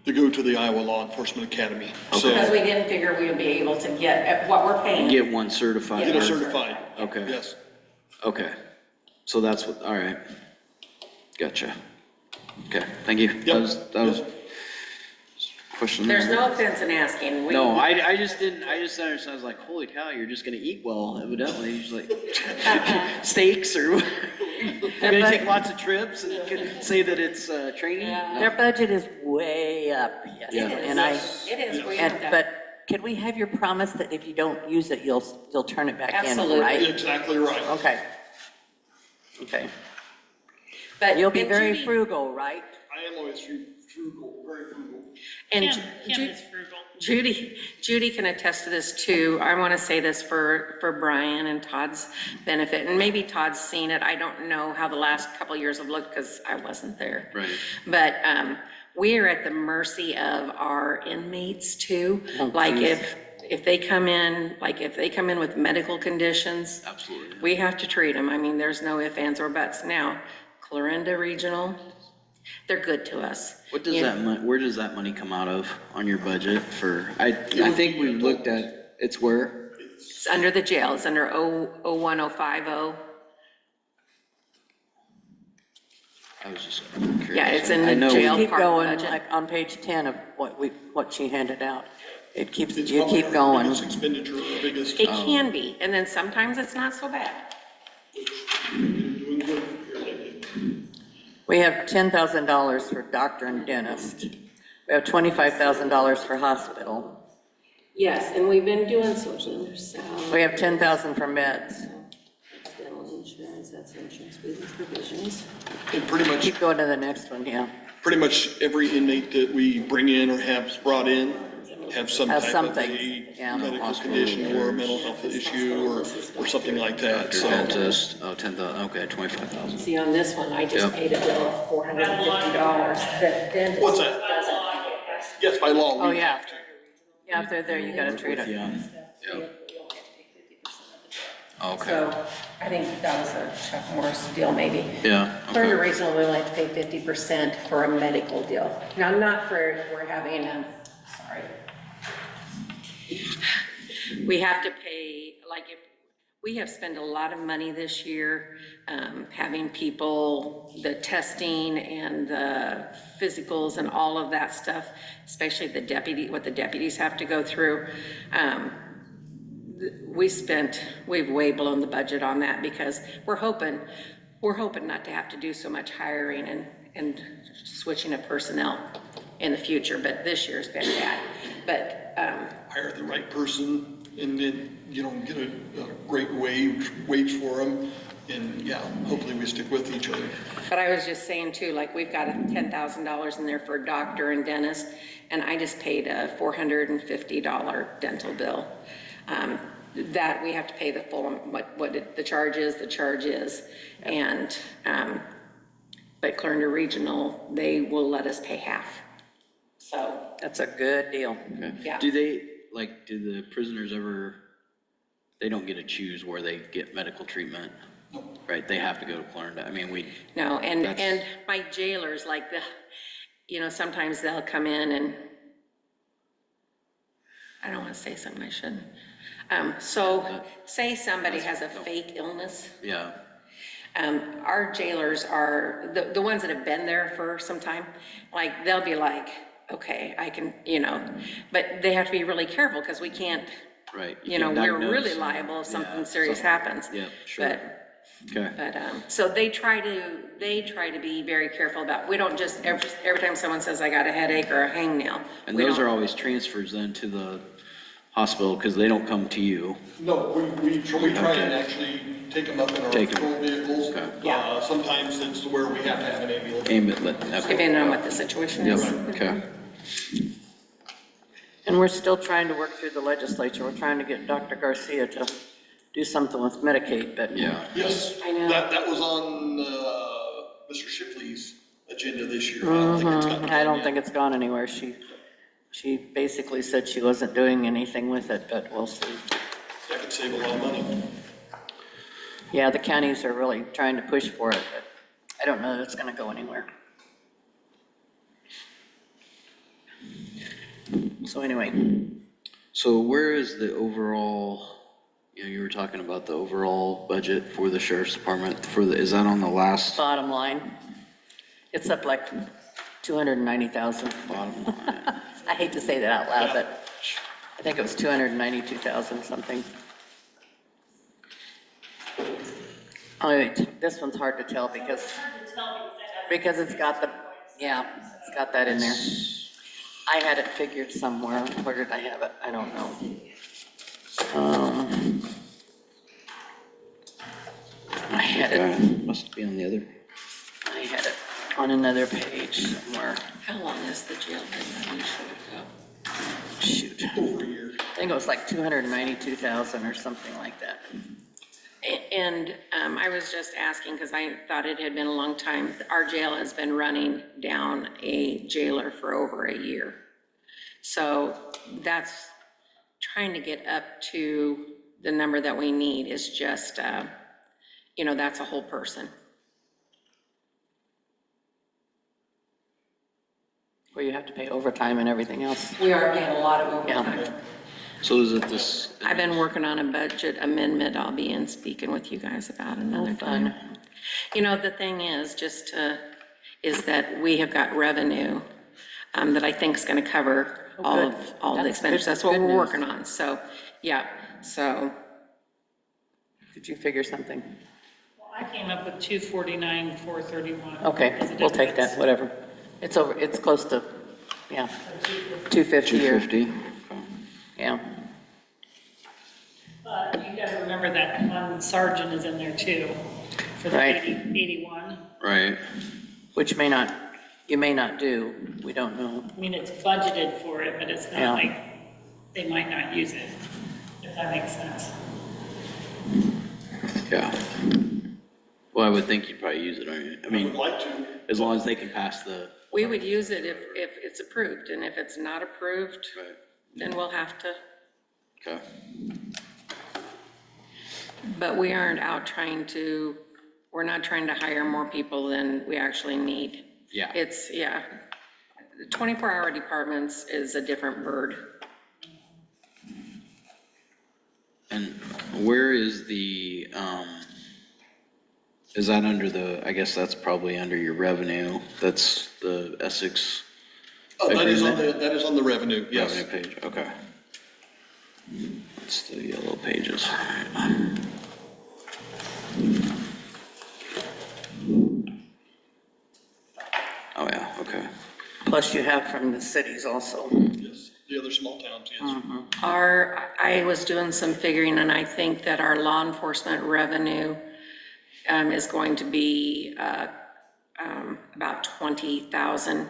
to go to the Iowa Law Enforcement Academy. So Because we didn't figure we would be able to get what we're paying. Get one certified. get a nurse. certified. Okay. Yes. Okay, so that's what, all right. Gotcha. Okay, thank you. That was question. There's no offense in asking. No, I just didn't understand. I was like, holy cow, you're just gonna eat well, evidently. You're just like steaks or, you're gonna take lots of trips and say that it's training? Their budget is way up, yes. Yeah. And I, It is, we and, have to. but could we have your promise that if you don't use it, you'll turn it back in, Absolutely. right? Exactly right. Okay. Okay. But You'll be and very Judy- frugal, right? I am always frugal, very frugal. And Kim is frugal. Judy can attest to this too. I want to say this for Brian and Todd's benefit, and maybe Todd's seen it. I don't know how the last couple of years have looked because I wasn't there. Right. But we are at the mercy of our inmates too. Like if they come in, with medical conditions. Absolutely. We have to treat them. I mean, there's no ifs, ands, or buts. Now, Clarinda Regional, they're good to us. What does You know, that where does that money come out of on your budget for, I think we looked at, it's where? It's under the jail. It's under 01050. I was just curious. Yeah, it's in I the know we- jail. Keep part of the going, budget. like on page 10 of what she handed out. It keeps, It's you probably keep our going. biggest expenditure, our biggest, It can be, and then sometimes it's not so bad. doing good here lately. We have $10,000 for doctor and dentist. We have $25,000 for hospital. Yes, and we've been doing social salary, We have 10,000 for meds. dental insurance, that's insurance business provisions. And pretty much, Keep going to the next one, yeah. pretty much every inmate that we bring in or have brought in have some Has type of something, a yeah. medical condition or a mental health issue or something like that, Doctor, so. dentist, 10,000, okay, 25,000. See, on this one, I just Yep. paid a bill of $450. The dentist What's that? doesn't. Yes, by law, Oh, we yeah. have to. Yeah, if they're there, you gotta treat it. Yeah, yeah, okay, So I think that was a Chuck Morris deal maybe. yeah, Florida okay. Regional, we only have to pay 50% for a medical deal. Now, not for if we're having a, sorry. We have to pay, like if, we have spent a lot of money this year, having people, the testing and the physicals and all of that stuff, especially what the deputies have to go through. We've way blown the budget on that because we're hoping not to have to do so much hiring and switching of personnel in the future, but this year's been bad. But, Hire the right person and then, get a great wage for them. And yeah, hopefully we stick with each other. but I was just saying too, like we've got $10,000 in there for a doctor and dentist, and I just paid a $450 dental bill. That we have to pay the full, the charge is. And, but Clarendon Regional, they will let us pay half. So, That's a good deal. Okay. Yeah. Do the prisoners ever, they don't get to choose where they get medical treatment? Right, they have to go to Clarendon, I mean, no, and That's- my jailers, like sometimes they'll come in and, I don't wanna say something I shouldn't. So, say somebody has a fake illness, yeah, our jailers are, the ones that have been there for some time, like, they'll be like, okay, I can, but they have to be really careful, because we can't, right. we're diagnose really and- liable if something yeah, serious happens. Yeah, sure, okay, But, so they try to be very careful about, we don't just, every time someone says, I got a headache or a hangnail. and we those don't- are always transfers then to the hospital, because they don't come to you? No, we try and actually take them up in our Take 'em. patrol vehicles. Okay. Yeah. Sometimes it's where we have to have an ambulance. Okay. Depending on what the situation Yep, is. okay, And we're still trying to work through the legislature. We're trying to get Dr. Garcia to do something with Medicaid, but. Yeah. Yes, I know. that was on, Mr. Shipley's agenda this year. I don't think it's gotten I done don't yet. think it's gone anywhere. She basically said she wasn't doing anything with it, but we'll see. That could save a lot of money. Yeah, the counties are really trying to push for it, but I don't know that it's gonna go anywhere. So anyway, So where is the overall, you were talking about the overall budget for the sheriff's department is that on the last bottom line, it's up like 290,000. bottom line? I hate to say that out loud, but I think it was 292,000 something. Oh, wait, this one's hard to tell because it's got it's got that in there. I had it figured somewhere. Where did I have it? I don't know. I had it, Must be on the other. I had it on another page somewhere. How long is the jail been usually go? Shoot. Over a year. I think it was like 292,000 or something like that. And I was just asking, because I thought it had been a long time, our jail has been running down a jailer for over a year. So that's trying to get up to the number that we need is just, that's a whole person. Where you have to pay overtime and everything else. We are paying a lot of overtime. Yeah. So is it this? I've been working on a budget amendment. I'll be in speaking with you guys about another fun. time. The thing is, is that we have got revenue that I think is going to cover all good. the That's expenditures. good- That's what good we're news. working on. So, yeah, so, Did you figure something? Well, I came up with 249, 431. Okay, as a we'll take that, difference. whatever. It's over, it's close to, yeah, 250 here. 250? Yeah, But you gotta remember that one sergeant is in there too, for the Right. 81. Right. which you may not do, we don't know. I mean, it's budgeted for it, but it's Yeah. not like, they might not use it, if that makes sense. Yeah. Well, I would think you'd probably use it, aren't you? I I would mean, like to. as long as they can pass the. we would use it if it's approved. And if it's not approved, Right. then we'll have to, Okay. but we aren't out we're not trying to hire more people than we actually need. Yeah. It's, 24-hour departments is a different bird. And where is the, is that under I guess that's probably under your revenue, that's the Essex That is on agreement? that is on the revenue, yes. Revenue page, okay. It's the yellow pages. Oh, yeah, okay. Plus you have from the cities also. Yes, the other small towns, yes. I was doing some figuring, and I think that our law enforcement revenue is going to be about 20,000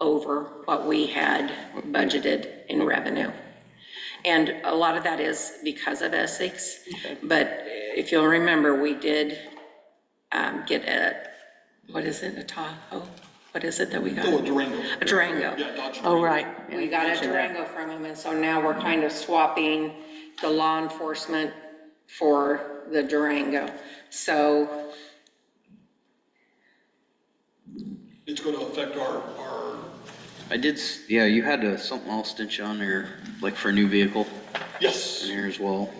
over what we had budgeted in revenue. And a lot of that is because of Essex. But if you'll remember, we did get what is it, a Tahoe? What is it that we got? Oh, Durango. A Durango. Yeah, Dodge Oh, Durango. right. Yeah, We you got a mentioned that. Durango from him, and so now we're kind of swapping the law enforcement for the Durango. So, It's going to affect our, I did, yeah, you had something else, didn't you, on there, like for a new vehicle yes, in here as well?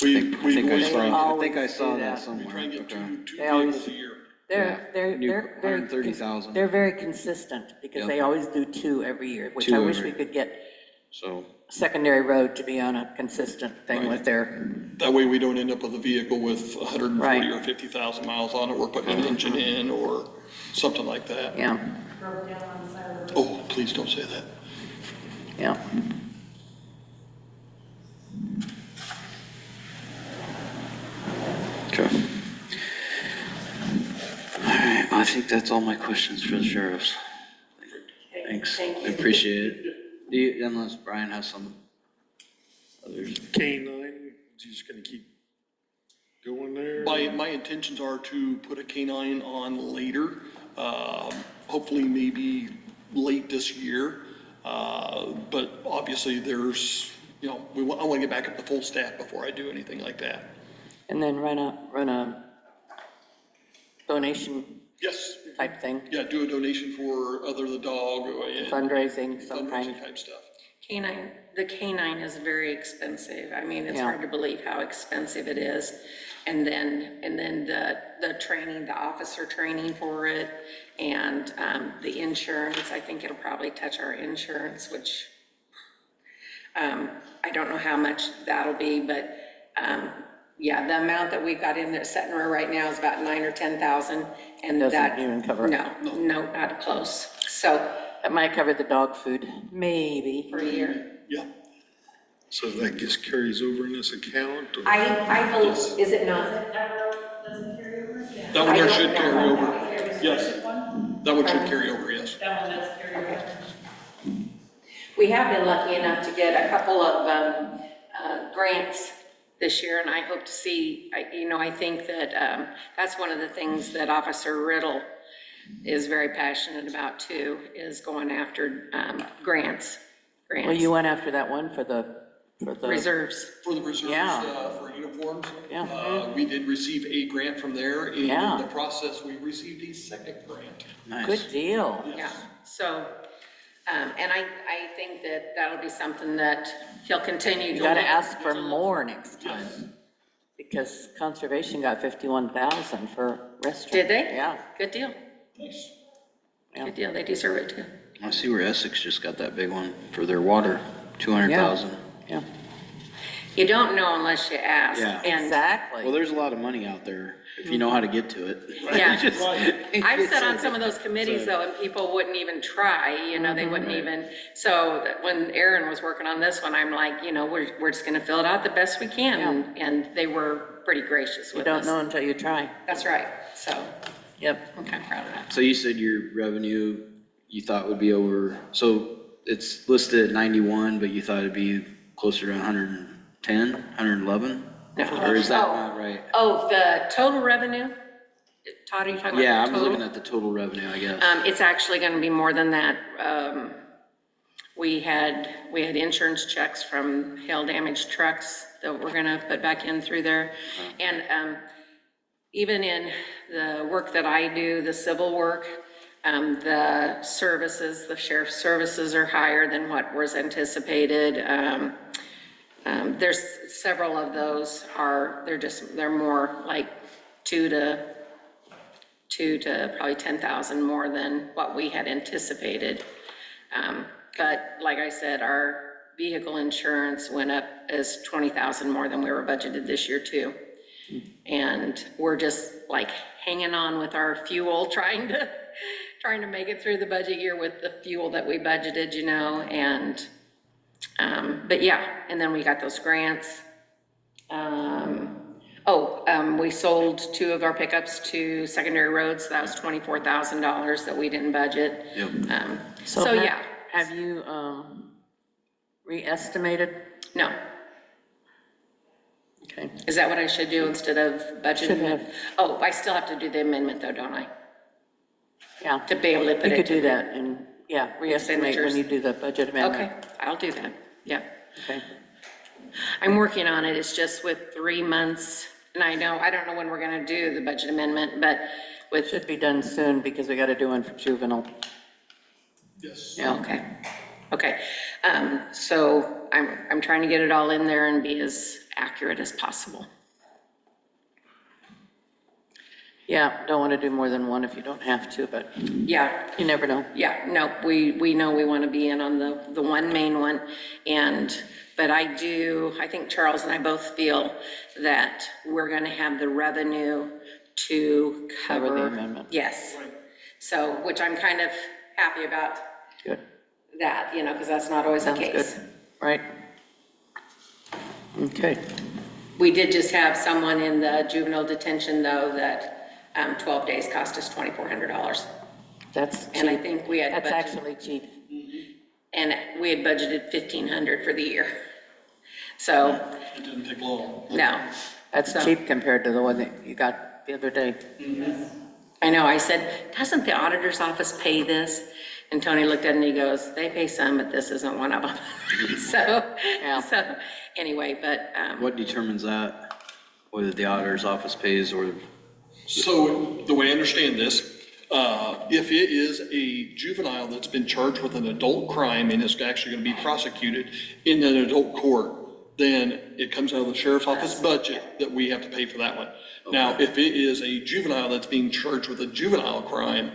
we, I think I we saw, I always think I do saw that. that we somewhere. try and get Okay. two They always- vehicles a year. They're New very. 130,000. They're very consistent because they Yep. always do 2 every year, which Two I wish every- we could get So, secondary road to be on a consistent thing with their, That way we don't end up with a vehicle with 140 Right. or 50,000 miles on it, we're putting an engine in or something like that. yeah, Broke down on the side of the road. Oh, please don't say that. yeah. okay. All right, I think that's all my questions for the sheriffs. Thanks, I appreciate it. Do you, unless Brian has some others? K-9, just gonna keep going there? My intentions are to put a canine on later, hopefully maybe late this year. But obviously there's, you know, I want to get back up to full staff before I do anything like that. And then run a donation Yes, type thing, yeah, do a donation for Other the Dog. fundraising, some kind. Fundraising type stuff. The canine is very expensive. I mean, it's Yeah. hard to believe how expensive it is. And then the training, the officer training for it, and the insurance, I think it'll probably touch our insurance, which I don't know how much that'll be, but yeah, the amount that we've got in there, sitting right now is about 9 or 10,000, and Doesn't that. even cover it. No, not close. So, That might cover the dog food, maybe. for a year. Yeah. So that just carries over in this account? Or- I believe, is it not? That one there should I don't carry know. over. Yes, that one should carry over, yes. That one does carry over. We have been lucky enough to get a couple of grants this year, and I hope to see, I think that that's one of the things that Officer Riddle is very passionate about too, is going after grants. Well, you went after that one for the. Reserves. For the reserves, Yeah. for uniforms. Yeah. We did receive a grant from there, and Yeah. in the process, we received a second grant. Nice. Good deal. Yeah, so, and I think that that'll be something that he'll continue to. You gotta look- ask for more next time. Because conservation got 51,000 for restaurant. Did they? Yeah. Good deal, Nice. good deal, they deserve it too. I see where Essex just got that big one for their water, 200,000. Yeah, You don't know unless you ask. Yeah. And, Well, exactly. there's a lot of money out there if you know how to get to it. yeah. Just- I've sat on some of those committees though, and people wouldn't even try, they wouldn't even, so when Aaron was working on this one, I'm like, we're just gonna fill it out the best we can, and they were pretty gracious You with don't us. know until you try. That's right, so Yep. I'm kind of proud of that. So you said your revenue, you thought would be over, so it's listed at 91, but you thought it'd be closer to 110, 111? Or is that not right? Oh, the total revenue? Todd, are you talking about the total? Yeah, I was looking at the total revenue, I guess. It's actually gonna be more than that. We had insurance checks from hail damaged trucks that we're gonna put back in through there. And, even in the work that I do, the civil work, the services, the sheriff's services are higher than what was anticipated. There's several of those they're more like two to probably 10,000 more than what we had anticipated. But like I said, our vehicle insurance went up as 20,000 more than we were budgeted this year too. And we're just like hanging on with our fuel, trying to make it through the budget year with the fuel that we budgeted, and, but yeah, and then we got those grants. We sold 2 of our pickups to secondary roads. That was $24,000 that we didn't budget. Yep. So have- yeah, Have you, re-estimated? no. Okay. Is that what I should do instead of budgeting? Should have. Oh, I still have to do the amendment though, don't I? Yeah. To be able to put You it could to do the- that and, yeah, re-estimate when Expenditures. you do the budget amendment. Okay, I'll do that, yeah. Okay. I'm working on it, it's just with 3 months, and I don't know when we're gonna do the budget amendment, but with, Should be done soon because we gotta do one for juvenile. Yes. Yeah. okay. So I'm trying to get it all in there and be as accurate as possible. Yeah, don't wanna do more than one if you don't have to, but Yeah, you never know. yeah, no, we know we wanna be in on the one main one, but I think Charles and I both feel that we're gonna have the revenue to Cover the cover. amendment. Yes, so, which I'm kind of happy about Good. that, because that's not always the Sounds good. case. Right? Okay. We did just have someone in the juvenile detention though, that 12 days cost us $2,400. That's cheap. And I think we had That's budgeted, actually cheap. and we had budgeted $1,500 for the year. So, It didn't take long. no, That's So- cheap compared to the one that you got the other day. I know, I said, doesn't the auditor's office pay this? And Tony looked at it and he goes, they pay some, but this isn't one of them. Yeah. So, anyway, but, What determines that? Whether the auditor's office pays or, So the way I understand this, if it is a juvenile that's been charged with an adult crime and is actually going to be prosecuted in an adult court, then it comes out of the sheriff's office budget that we have to pay for that one. Now, if it is a juvenile that's being charged with a juvenile crime,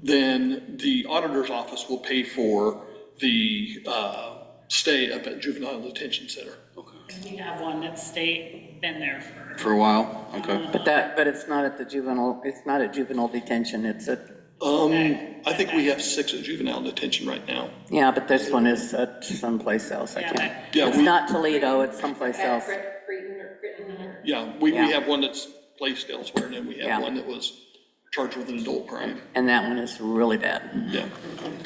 then the auditor's office will pay for the stay up at juvenile detention center. We have one that's been there for a while? Okay. But it's not at the juvenile, it's not at juvenile detention, it's at, I think we have 6 at juvenile detention right now. yeah, but this one is at someplace else, I can't. Yeah, It's we- not Toledo, it's someplace else. Yeah, we Yeah. have one that's placed elsewhere, and then we Yeah. have one that was charged with an adult crime. And that one is really bad, Yeah.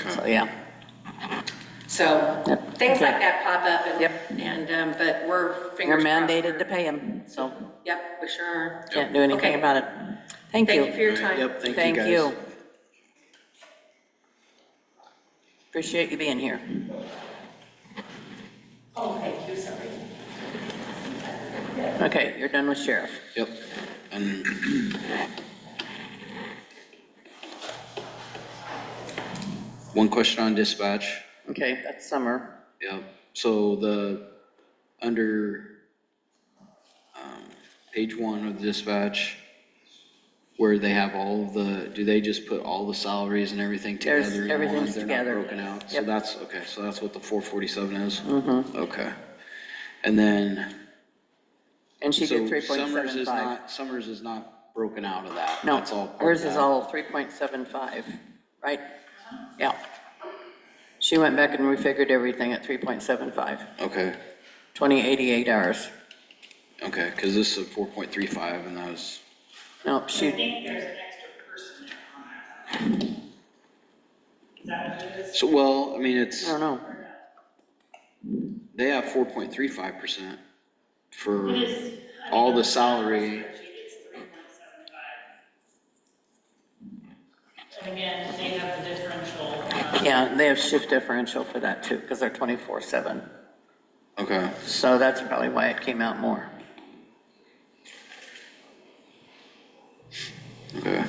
so, yeah. so, Yep. things Okay. like that pop up and, Yep. but we're You're fingers crossed. mandated to pay them, so Yep, we sure are. can't do anything Okay. about it. Thank Thank you for you. your time. Yep, thank you Thank guys. you. Appreciate you being here. Oh, thank you, sorry. Okay, you're done with sheriff. Yep. And one question on dispatch. Okay, that's summer. Yep. So under page 1 of the dispatch, where they have all of do they just put all the salaries and everything There's- together? in one? everything's They're together. not broken out? So Yep. that's, okay, so that's what the 447 is? Mm-hmm. Okay. And then, And she so did 3.75. Summers is not broken out of that? No, That's all part of hers is that? all 3.75, right? Yeah. She went back and refigured everything at 3.75, Okay, 2088 hours. okay, because this is 4.35 and that was, No, I she, think there's an extra person there on that. Is that what it is? so, well, I mean, I it's, don't know. they have 4.35% for It is. all the salary. It's 3.75. And again, they have the differential. Yeah, they have shift differential for that too, because they're 24/7. Okay, So that's probably why it came out more. okay.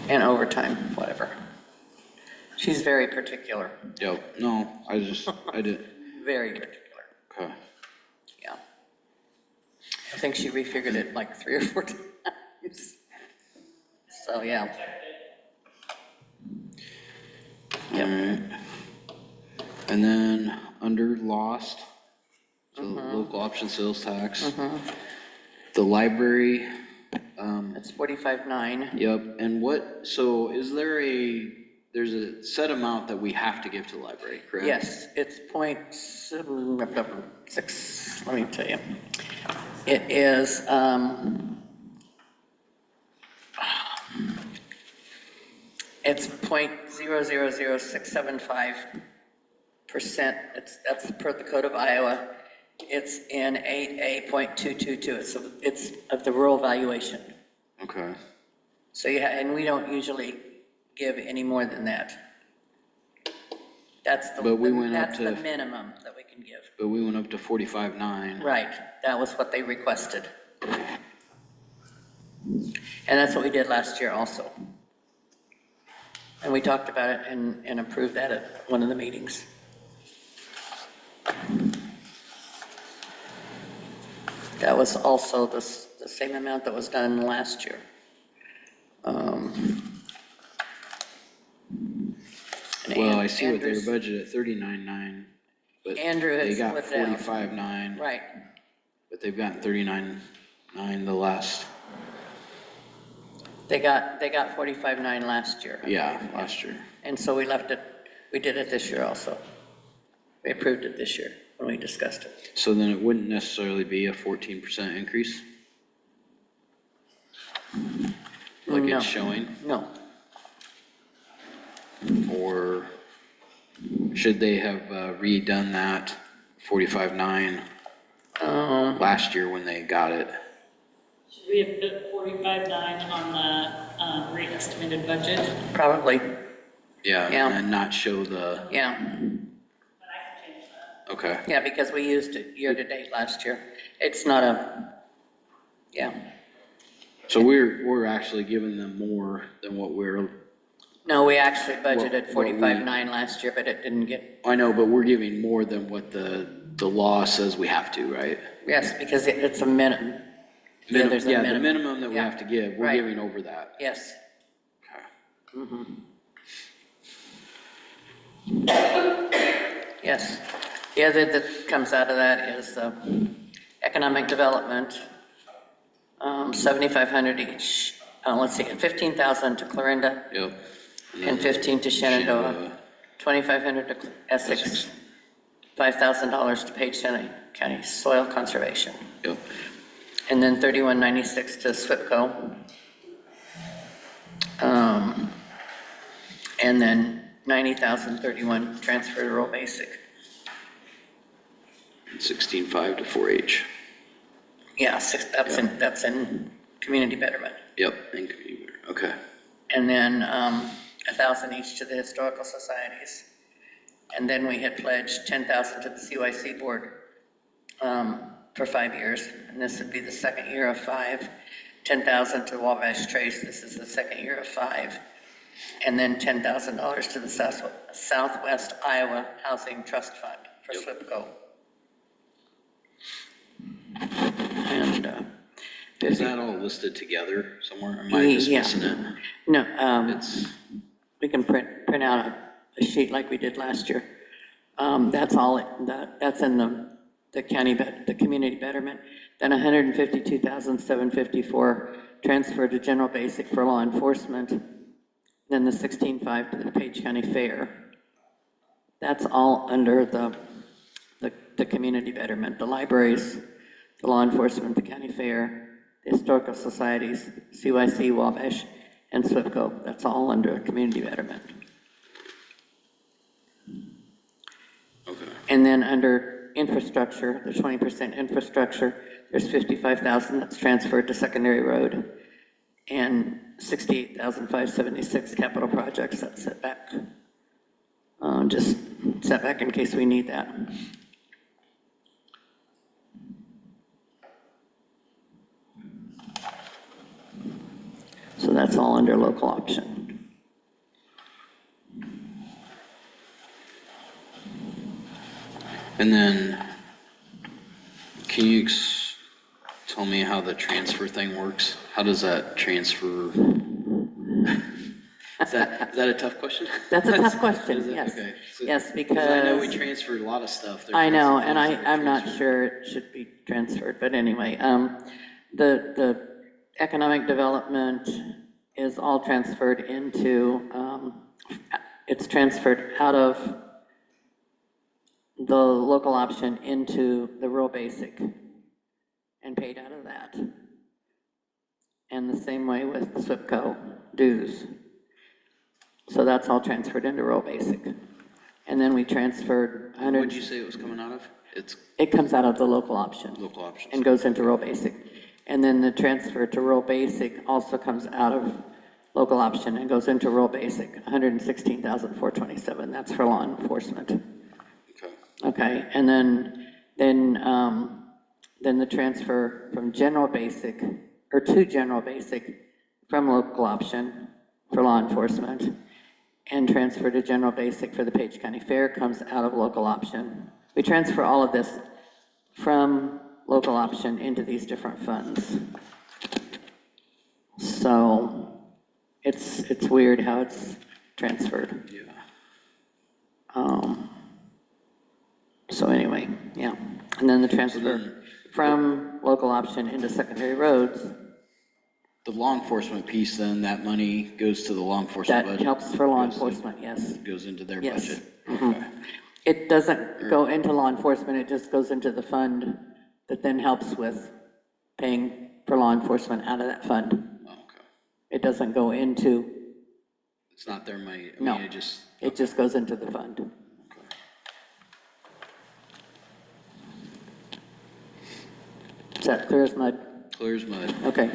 And overtime, whatever. She's very particular, Yep, no, I did, very particular, okay. yeah. I think she refigured it like 3 or 4 times. So, yeah. Alright. And then under lost, so Mm-hmm. local option sales tax. The library, It's 45.9. yep, and so is there's a set amount that we have to give to the library, correct? Yes, it's 0.6, let me tell you. It is, it's 0.000675%. That's per the Code of Iowa. It's in 8A.222. It's of the rural valuation. Okay, So and we don't usually give any more than that. That's But we went up that's to- the minimum that we can give. but we went up to 45.9. Right, that was what they requested. And that's what we did last year also. And we talked about it and approved that at one of the meetings. That was also the same amount that was done last year. And Well, I see what they were Andrew's- budgeted at 39.9, but Andrew had they got split it out. 45.9. Right, But they've gotten 39.9 the last, they got 45.9 last year. yeah, last year. And so we left it, we did it this year also. We approved it this year when we discussed it. So then it wouldn't necessarily be a 14% increase? Like No. it's showing? No, Or should they have redone that 45.9 last year when they got it. Should we have put 45.9 on the re-estimated budget? Probably, Yeah, Yeah. and then not show the, yeah. But I can change that. okay. Yeah, because we used it year-to-date last year. It's not a, yeah. So we're actually giving them more than what we're, No, we actually budgeted What we- 45.9 last year, but it didn't get, I know, but we're giving more than what the law says we have to, right? yes, because it's a minimum. Yeah, there's a Yeah, the minimum. minimum that we Yeah. have to give, we're Right. giving over that. Yes. Okay. Yes. The other that comes out of that is economic development, 7,500 each. Let's see, 15,000 to Clarinda Yep. and 15 to Shenandoah, 2,500 to Essex, $5,000 to Page County Soil Conservation, Yep. and then 3196 to SWIPCO. And then 90,031 transfer to rural basic. 16.5 to 4-H. Yeah, that's in community betterment. Yep. And community, okay. And then 1,000 each to the historical societies. And then we had pledged 10,000 to the CYC board for 5 years. And this would be the second year of 5. 10,000 to Wabash Trace, this is the second year of 5. And then $10,000 to the Southwest Iowa Housing Trust Fund for SWIPCO. And Is that all listed together somewhere? Am I just Yeah. missing it? no, It's, we can print out a sheet like we did last year. That's all, that's in the county, the community betterment. Then 152,754 transferred to general basic for law enforcement. Then the 16.5 to the Page County Fair. That's all under the community betterment, the libraries, the law enforcement, the county fair, the historical societies, CYC, Wabash, and SWIPCO. That's all under community betterment. okay. And then under infrastructure, the 20% infrastructure, there's 55,000 that's transferred to secondary road, and 68,576 capital projects that's set back. Just set back in case we need that. So that's all under local option. And then, can you tell me how the transfer thing works? How does that transfer? Is that a tough question? That's a tough question, Is it? yes. Okay. So- Yes, I know we because transferred a lot of stuff. There's I know, lots of and things that I'm were not transferred. sure it should be transferred, but anyway, the economic development is all transferred into, it's transferred out of the local option into the rural basic and paid out of that. And the same way with SWIPCO dues. So that's all transferred into rural basic. And then we transferred What'd 100, you say it was coming out of? It's it comes out of the local option local options. and goes into rural basic. And then the transfer to rural basic also comes out of local option and goes into rural basic, 116,427. That's for law enforcement. Okay. Okay, and then the transfer from general basic, or to general basic from local option for law enforcement, and transfer to general basic for the Page County Fair comes out of local option. We transfer all of this from local option into these different funds. So it's weird how it's transferred. Yeah. So anyway, yeah. And then the transfer from local option into secondary roads, The law enforcement piece, then that money goes to the law enforcement that budget? helps for law Goes to- enforcement, yes. Goes into their Yes. budget? Mhm. It doesn't go into law enforcement, it just goes into the fund that then helps with paying for law enforcement out of that fund. Oh, okay. It doesn't go into, It's not their money? I No. mean, it just goes into the fund. Is that clear as mud? Clear as mud. Okay.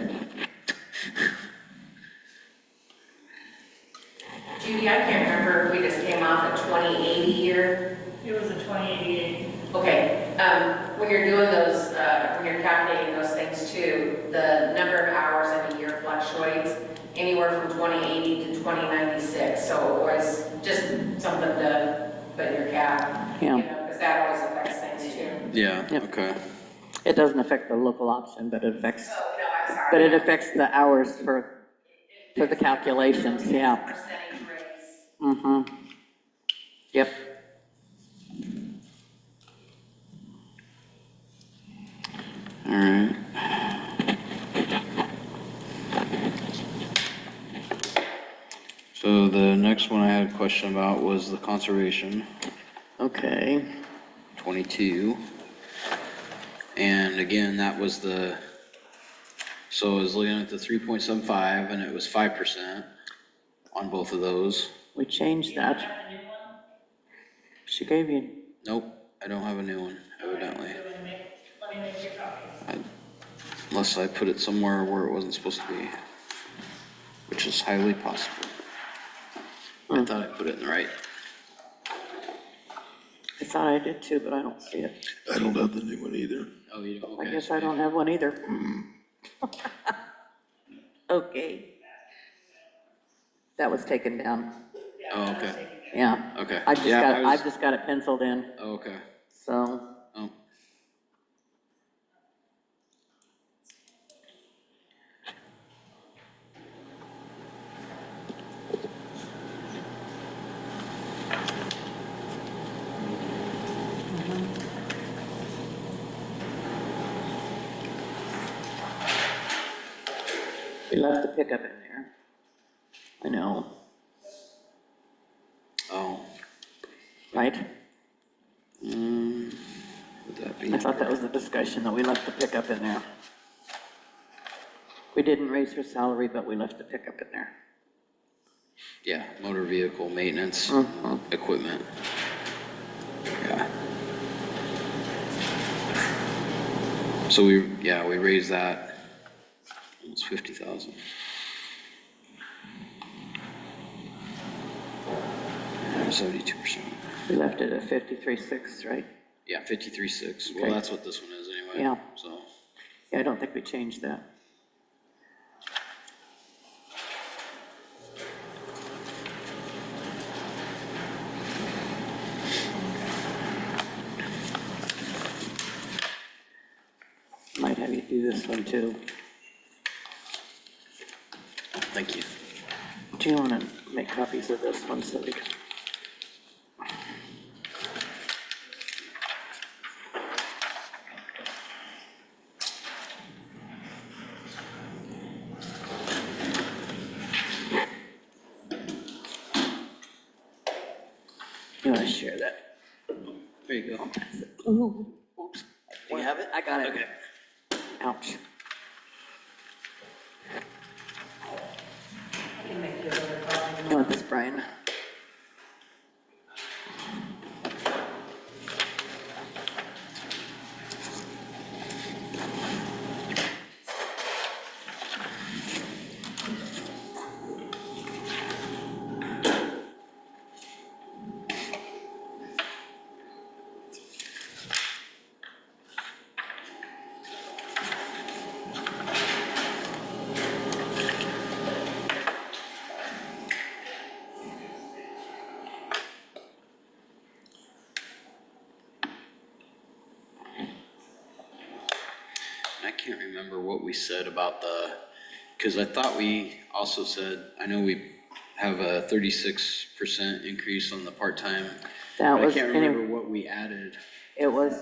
Judy, I can't remember if we just came off at 2080 here. It was a 2088. Okay, when you're doing those, when you're calculating those things too, the number of hours in a year fluctuates anywhere from 2080 to 2096. So it was just something to put in your cap, Yeah. you know, because that always affects things too. Yeah, Yep. okay. It doesn't affect the local option, but it affects, Oh, no, I'm sorry. but it affects the hours for the calculations, yeah. Percentage raise. Mm-hmm. Yep. All right. So the next one I had a question about was the conservation, Okay. 22. And again, that was so I was looking at the 3.75 and it was 5% on both of those. We changed that. She gave you, Nope, I don't have a new one, evidently. Let me make your copies. Unless I put it somewhere where it wasn't supposed to be, which is highly possible. I thought I put it in the right. I thought I did too, but I don't see it. I don't have the new one either. Oh, you don't, I okay. guess I don't have one either. Okay. That was taken down, Oh, okay, yeah. okay. I just Yeah, got, I I was- just got it penciled in, Oh, okay, so. oh. We left the pickup in there. I know, Oh, right? would that be? I thought that was the discussion, that we left the pickup in there. We didn't raise her salary, but we left the pickup in there. Yeah, motor vehicle maintenance, equipment. Yeah. So we raised that, it's 50,000. 72%. We left it at 53.6, right? Yeah, 53.6. Well, Okay. that's what this one is anyway. Yeah. So, Yeah, I don't think we changed that. Might have you do this one too. thank you. Do you want to make copies of this one so we can? You want to share that? There you go. Ooh, oops. You have it? I got it. Okay. Ouch. You want this, Brian? I can't remember what we said about because I thought we also said, I know we have a 36% increase on the part-time. That but was, I can't remember what we added. it was.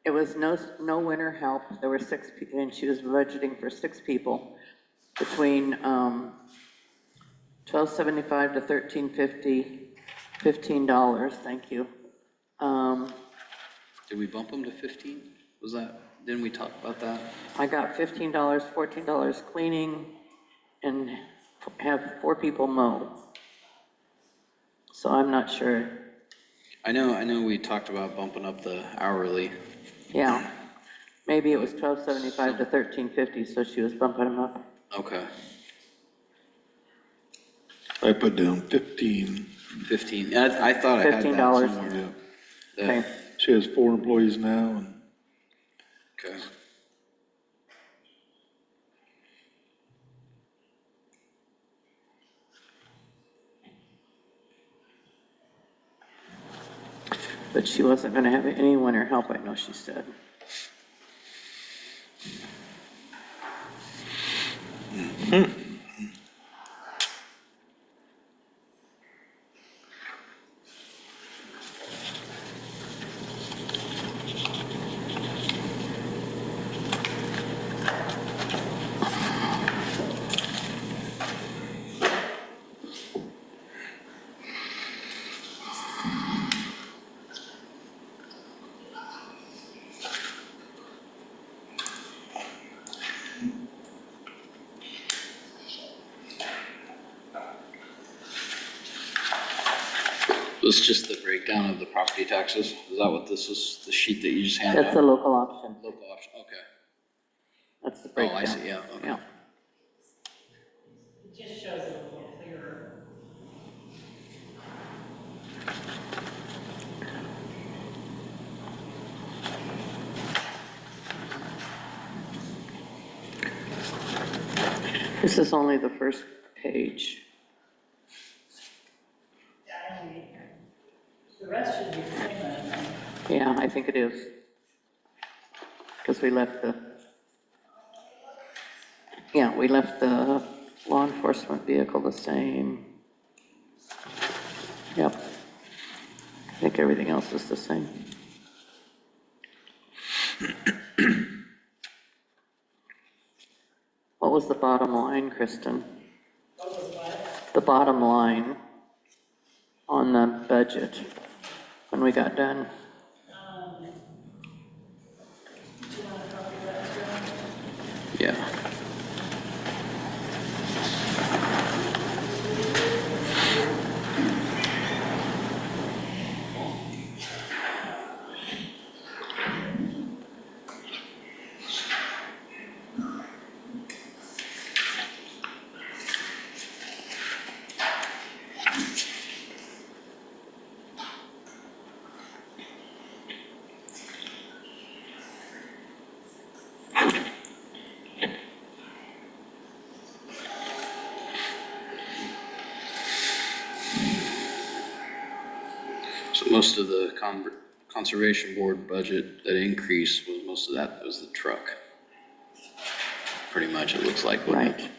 It was no winter help. There were 6 people, and she was budgeting for 6 people between $12.75 to $13.50, $15. Thank you. Did we bump them to 15? Was that, didn't we talk about that? I got $15, $14 cleaning, and have 4 people mow. So I'm not sure. I know we talked about bumping up the hourly. Yeah, Maybe it was 1275 to 1350, so she was bumping them up. Okay, I put down 15. 15, I thought I had that $15. somewhere. Yeah. Okay, She has 4 employees now, and Okay. but she wasn't gonna have any winter help, I know she said. This is just the breakdown of the property taxes? Is that what this is, the sheet that you just handed out? That's the local option, Local option, okay. that's the Oh, breakdown. I see, yeah, okay. Yeah. It just shows it a little clearer. This is only the first page. The rest should be the same, I think. Yeah, I think it is. Because we left the, yeah, we left the law enforcement vehicle the same. Yep. I think everything else is the same. What was the bottom line, Kristen? What was what? The bottom line on the budget when we got done? Do you want to copy that, Joe? Yeah. So most of the conservation board budget that increased was, most of that was the truck. Pretty much, it looks like. wasn't it? Right.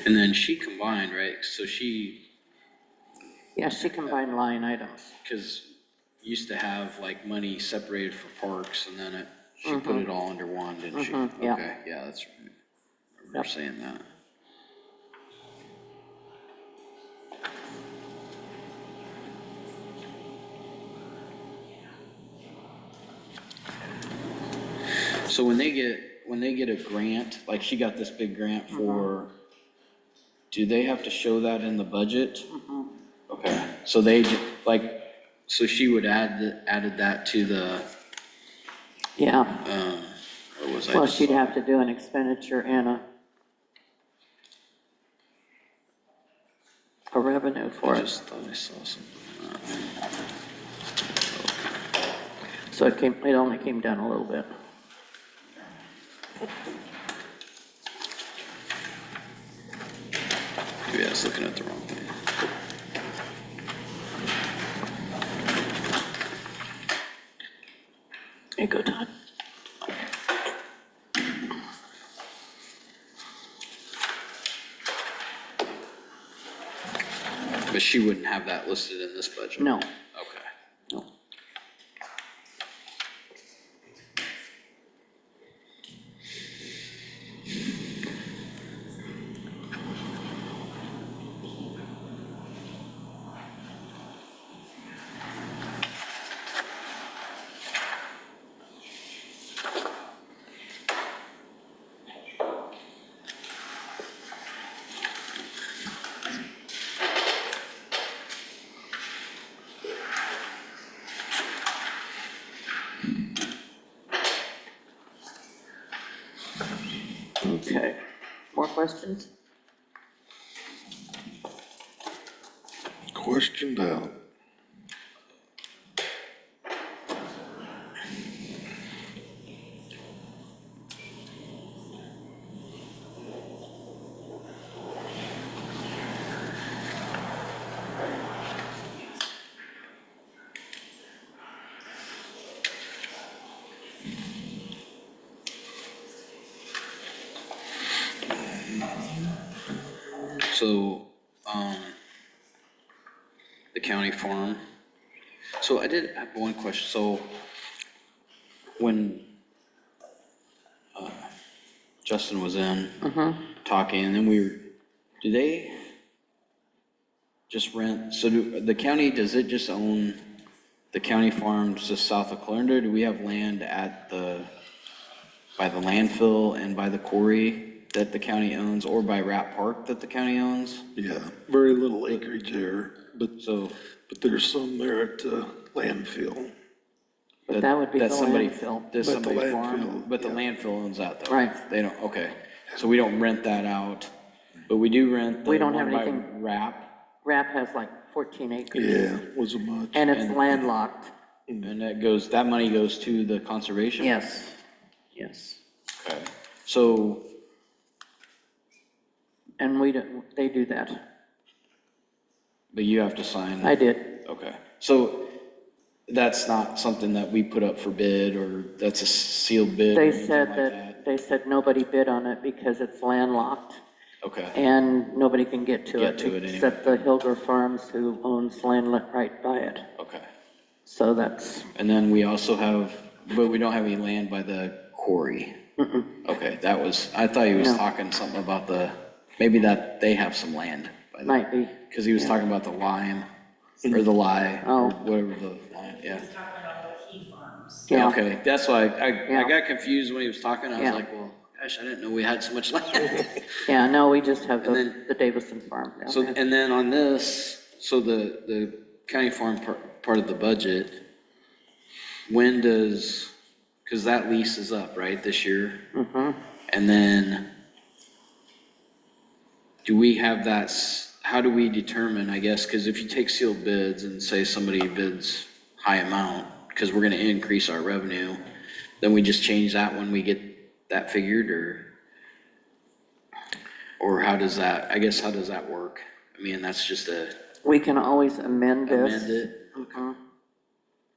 And then she combined, right? So she, Yeah, she combined line items. because used to have like money separated for parks and then she put it all under one, didn't she? yeah. Okay, yeah, that's right. I remember saying that. So when they get a grant, like she got this big grant for, do they have to show that in the budget? Okay, so they, like, so she would added that to the, Yeah, or was I? well, just- she'd have to do an expenditure and a revenue for I it. just thought I saw something. So it only came down a little bit. Maybe I was looking at the wrong thing. Here you go, Todd. But she wouldn't have that listed in this budget? No, Okay. no. questions? Questioned out. So, the county farm. So I did have one question. So when, Justin was in talking, and then do they just rent, so the county, does it just own the county farms just south of Clarendon? Or do we have land by the landfill and by the quarry that the county owns, or by Rat Park that the county owns? Yeah, very little acreage there, but So. there's some there at landfill. But that would be the That somebody- landfill. Does But the somebody farm, landfill, but the yeah. landfill owns that though? Right. They don't, okay. So we don't rent that out, but we do rent the We don't have one by anything- Wrap, RAP has like 14 acres. Yeah, wasn't much. And it's landlocked. and that money goes to the conservation? Yes, yes. Okay. So, And they do that. but you have to sign? I did. Okay. So that's not something that we put up for bid, or that's a sealed bid or They anything said like that, they said nobody bid on it because it's landlocked Okay, and nobody can get to Get it. to it anyway. Except the Hilger Farms who owns land right by it. okay. So that's, And then we also have, but we don't have any land by the quarry? Okay, I thought he was No. talking something about maybe that they have some land by the, might be. because he was talking about the lime, or the lye, or Oh. whatever the line, yeah. Talking about what he farms. Yeah. Okay, that's why I Yeah. got confused when he was talking, I was Yeah. like, well, gosh, I didn't know we had so much land. Yeah, no, we just have And then- the Davison Farm down So, there. and then on this, so the county farm part of the budget, when does, because that lease is up, right, this year? Mm-hmm. And then, do we have how do we determine, I guess, because if you take sealed bids and say somebody bids high amount, because we're gonna increase our revenue, then we just change that when we get that figured, or how does that, I guess, how does that work? I mean, that's just We can always amend this. amend it? Mhm.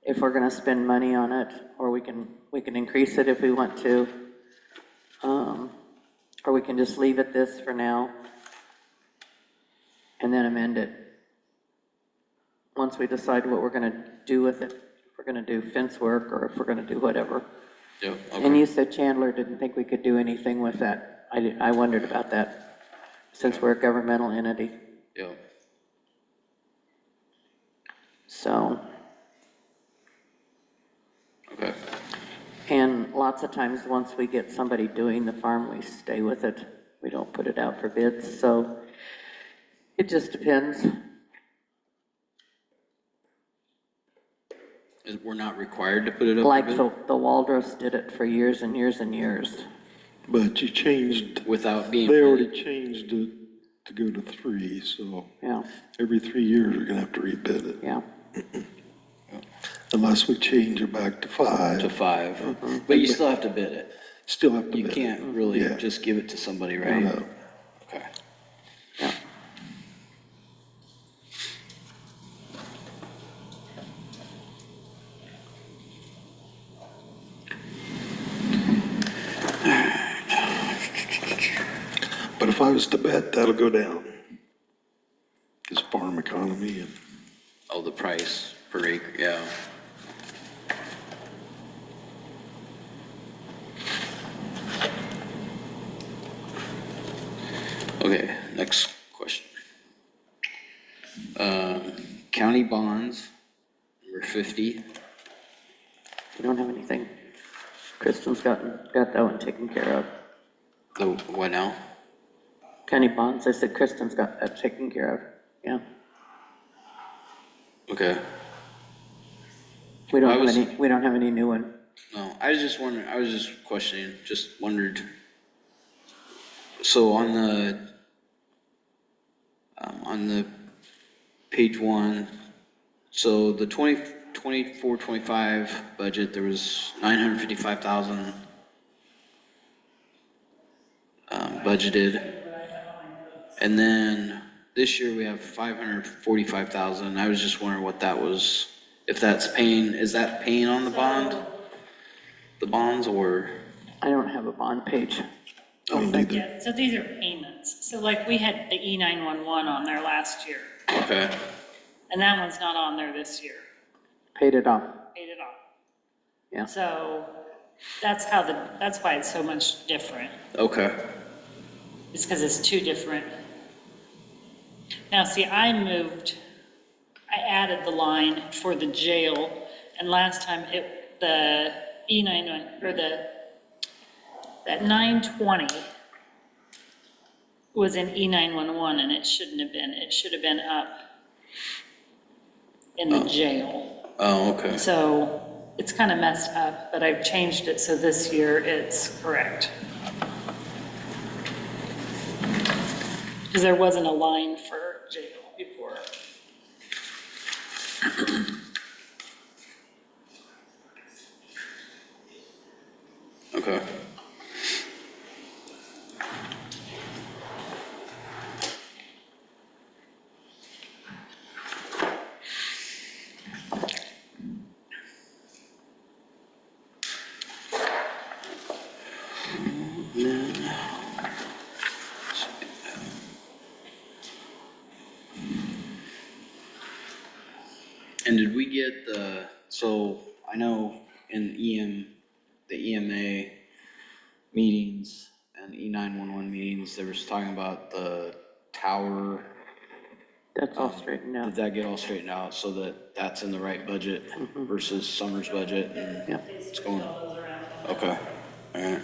If we're gonna spend money on it, or we can increase it if we want to. Or we can just leave it this for now. And then amend it. Once we decide what we're gonna do with it, if we're gonna do fence work, or if we're gonna do whatever. Yep, And okay, you said Chandler didn't think we could do anything with that. I wondered about that, since we're a governmental entity, yep, so. okay, And lots of times, once we get somebody doing the farm, we stay with it. We don't put it out for bids, so it just depends. we're not required to put it up for Like bid? the Waldros did it for years and years and years. But you changed, Without being they already bid? changed it to go to 3, so Yeah, every 3 years, we're gonna have to rebid it. yeah. Unless we change it back to 5. To 5, but you still have to bid it. Still have to You bid it. can't really Yeah. just give it to somebody, right? No. Okay. Yeah. But if I was to bet, that'll go down. This farm economy and Oh, the price per acre, yeah. Okay, next question. County bonds, number 50. We don't have anything. Kristen's got that one taken care of. The, what now? County bonds, I said Kristen's got that taken care of, yeah. Okay, We don't I have was- we don't have any new one. no, I was just wondering, I was just questioning, just wondered. So on the page one, so the 24-25 budget, there was 955,000 budgeted. And then this year we have 545,000. I was just wondering what that was, if that's paying, is that paying on the bond? The bonds, or? I don't have a bond page. I don't either. Yeah, so these are payments. So like we had the E911 on there last year, Okay, and that one's not on there this year. Paid it off. Paid it off. Yeah. So that's why it's so much different. okay, It's because it's two different. Now, see, I added the line for the jail, and last time the E911, or that 920 was in E911, and it shouldn't have been. It should have been up in the jail. oh, okay, So it's kind of messed up, but I've changed it so this year it's correct. Because there wasn't a line for jail before. okay. And did we get so I know in the EMA meetings and E911 meetings, they was talking about the tower. That's all straightened out. Did that get all straightened out so that that's in the right budget versus summer's budget and Yep. it's going? Okay, all right.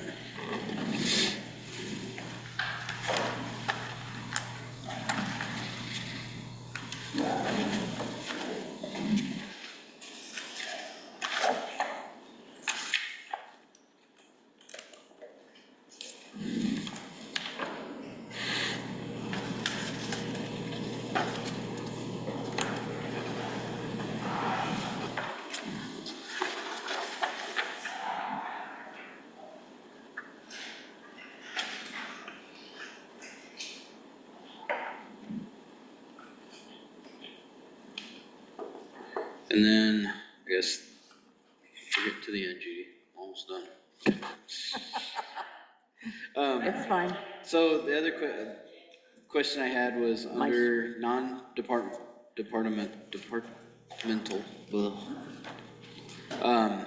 And then, I guess, we'll get to the end, Judy, almost done. It's fine. So the other question I had was under departmental, ugh.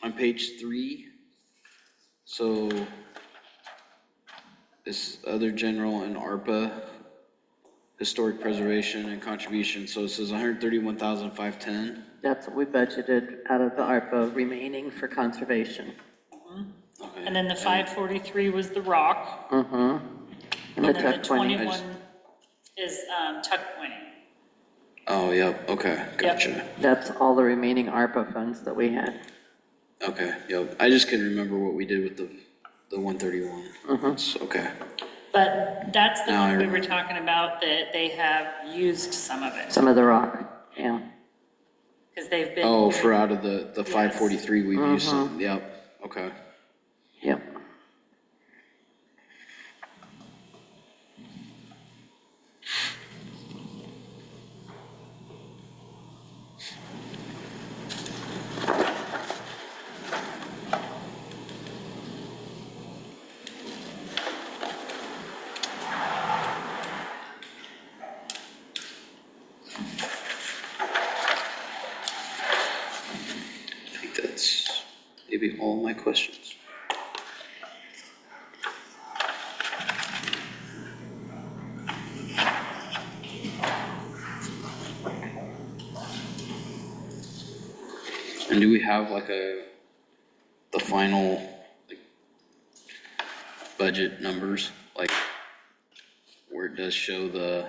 On page 3, so this other general and ARPA, historic preservation and contribution, so it says 131,510. That's what we budgeted out of the ARPA remaining for conservation. Okay. And then the 543 was the rock. And the And then the tuck pointing. 21 is tuck pointing. Oh, yep, okay, gotcha. That's all the remaining ARPA funds that we had. Okay, yep, I just couldn't remember what we did with the 131. It's okay, But that's the Now I one we were remember. talking about, that they have used some of it. Some of the rock, yeah. Because they've been. oh, for out of the 543, we've used some, yep, okay. Yep. I think that's maybe all my questions. And do we have like the final, like, budget numbers, like, where it does show the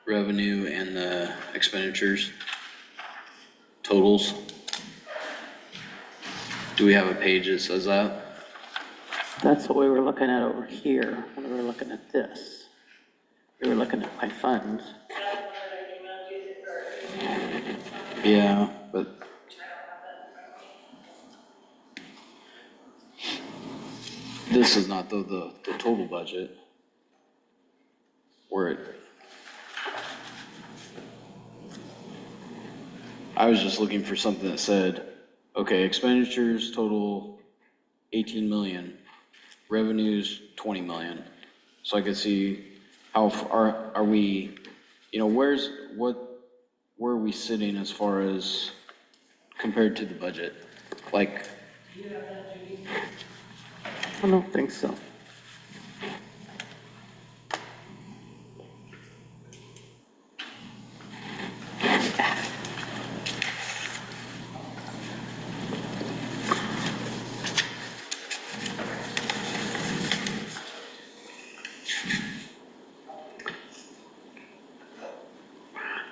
revenue and the expenditures totals? Do we have a page that says that? That's what we were looking at over here, when we were looking at this. We were looking at my funds. Yeah, but this is not the total budget. Where it, I was just looking for something that said, okay, expenditures total 18 million, revenues 20 million. So I could see how are we, where are we sitting as far as compared to the budget? Like, I don't think so.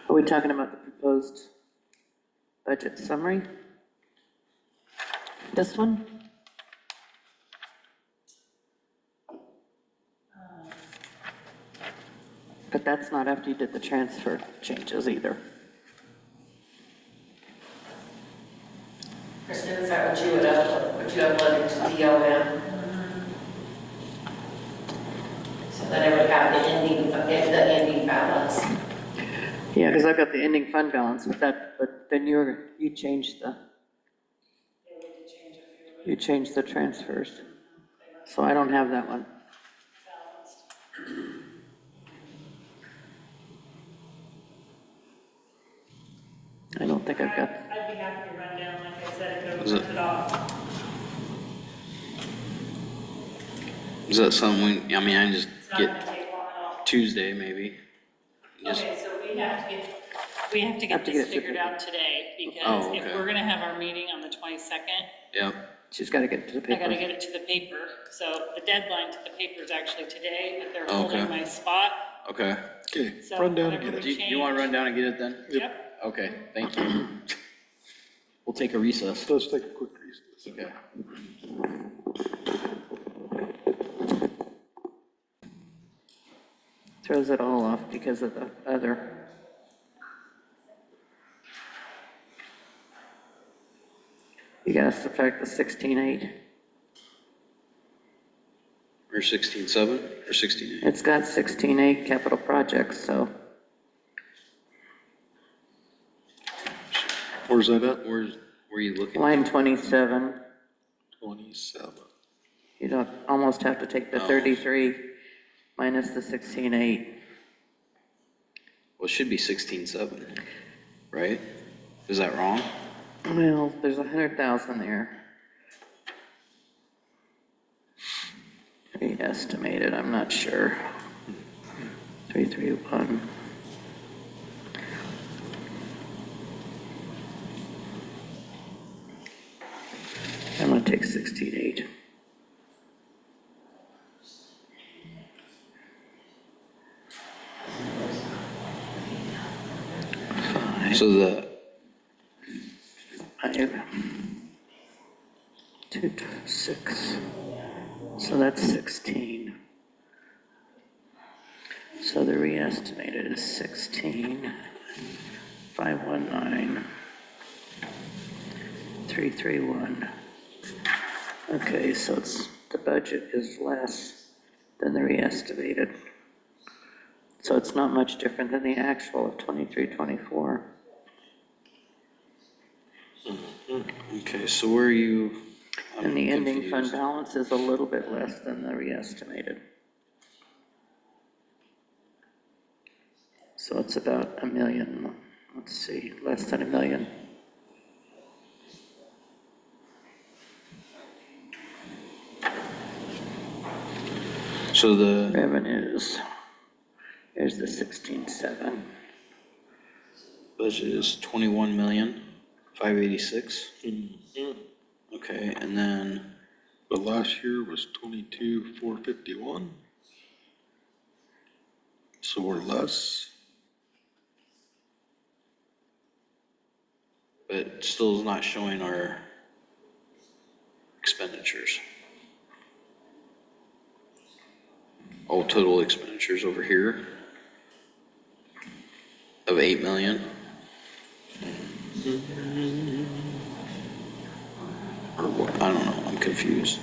Are we talking about the proposed budget summary? This one? But that's not after you did the transfer changes either. Kristen, is that what you would uploaded to DOM? So that it would have the ending balance. Yeah, because I've got the ending fund balance with that, but then you changed the transfers. So I don't have that one. I don't think I've got, I'd be happy to run down, like I said, if Is it it- was it off. is that something I just It's not get gonna take long at all. Tuesday maybe? Just, Okay, so we have to Have get to this get it figured to- out today, because Oh, if okay. we're gonna have our meeting on the 22nd, yep, she's got to get it to the I gotta paper. get it to the paper. So the deadline to the paper is actually today, but they're Okay. holding my spot. okay. Okay, So run down and whatever get we it. Do you wanna run down and get it then? Yep. Okay, thank you. We'll take a recess. Let's take a quick recess. Okay. Throws it all off because of the other. You gotta subtract the 16.8. Or 16.7 or 16.8? It's got 16.8 capital projects, so Where's that at? Where are you looking? line 27, 27. you don't, almost have to take the Oh. 33 minus the 16.8. Well, it should be 16.7, right? Is that wrong? Well, there's 100,000 there. Estimated, I'm not sure. 331. I'm gonna take 16.8. So the, 5, 2, 6, so that's 16. So the re-estimated is 16, 519, 331. Okay, so the budget is less than the re-estimated. So it's not much different than the actual of 23, 24. okay, so where are you? I'm And the ending fund confused. balance is a little bit less than the re-estimated. So it's about $1 million, let's see, less than $1 million. So the, Revenues, here's the 16.7. budget is 21,586,000. Okay, and then, But last year was 22,451. So we're less. but it still is not showing our expenditures. Oh, total expenditures over here of 8 million. Or what, I don't know, I'm confused.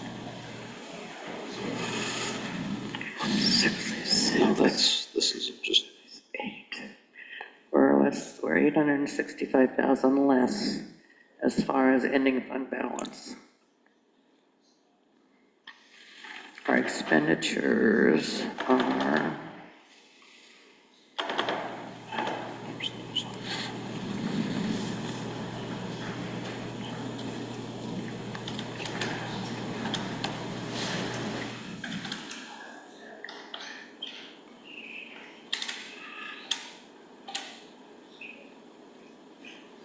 No, this is just, We're $865,000 less as far as ending fund balance. Our expenditures are,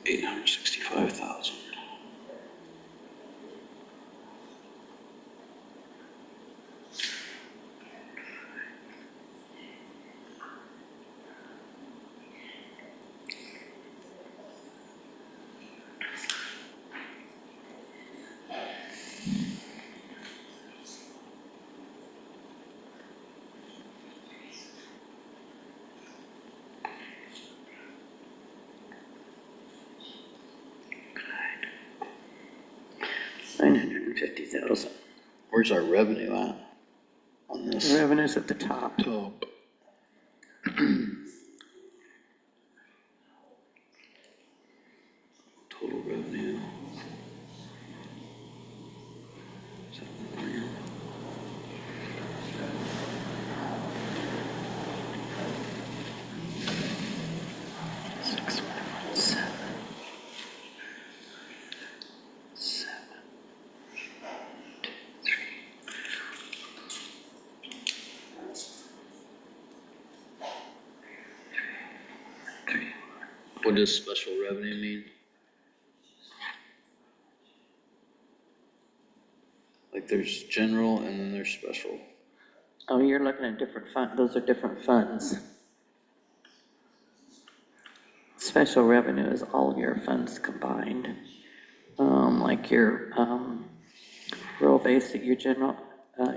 $865,000. $950,000. Where's our revenue at on this? Revenue's at the top. Top. Total revenue. What does special revenue mean? Like there's general and then there's special. Oh, you're looking at different those are different funds. Special revenue is all your funds combined. Like your, rural basic, your general,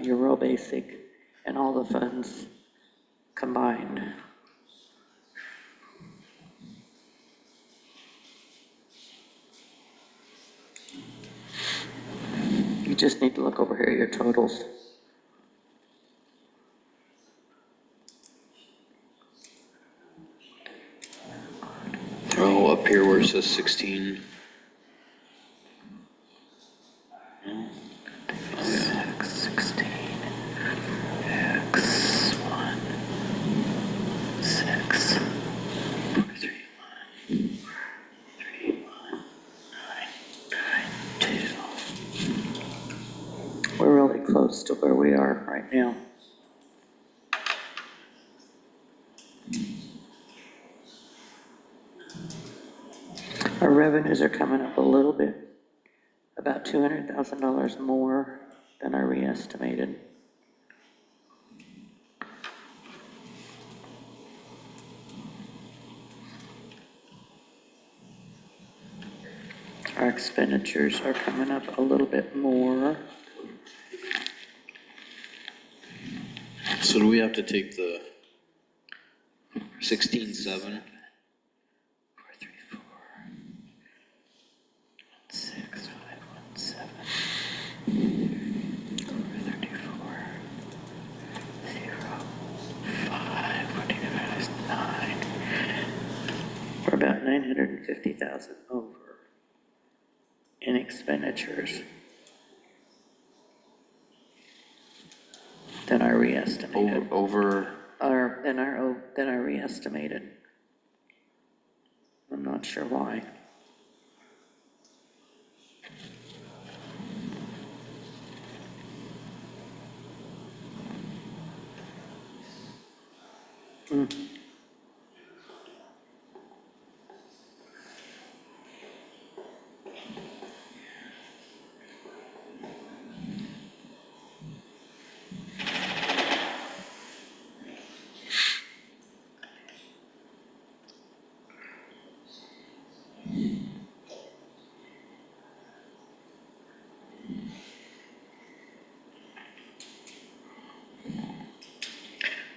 your rural basic, and all the funds combined. You just need to look over here at your totals. Oh, up here where it says 16. Six, 16, X1, 6, 4, 3, 1, 3, 1, 9, 9, 2. We're really close to where we are right now. Our revenues are coming up a little bit, about $200,000 more than I re-estimated. Our expenditures are coming up a little bit more. So do we have to take the 16.7? 4, 3, 4, 6, 5, 1, 7, 34, 0, 5, 49, 9. We're about 950,000 over in expenditures than I re-estimated. Over, Than I re-estimated. I'm not sure why.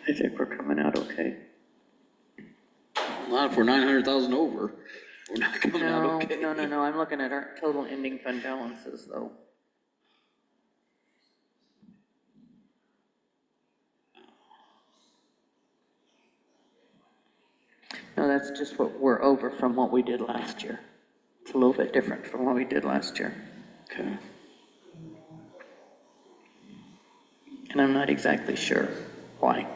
I think we're coming out okay. Not if we're 900,000 over, we're not coming out No, okay. no, I'm looking at our total ending fund balances, though. No, that's just what we're over from what we did last year. It's a little bit different from what we did last year. Okay. And I'm not exactly sure why.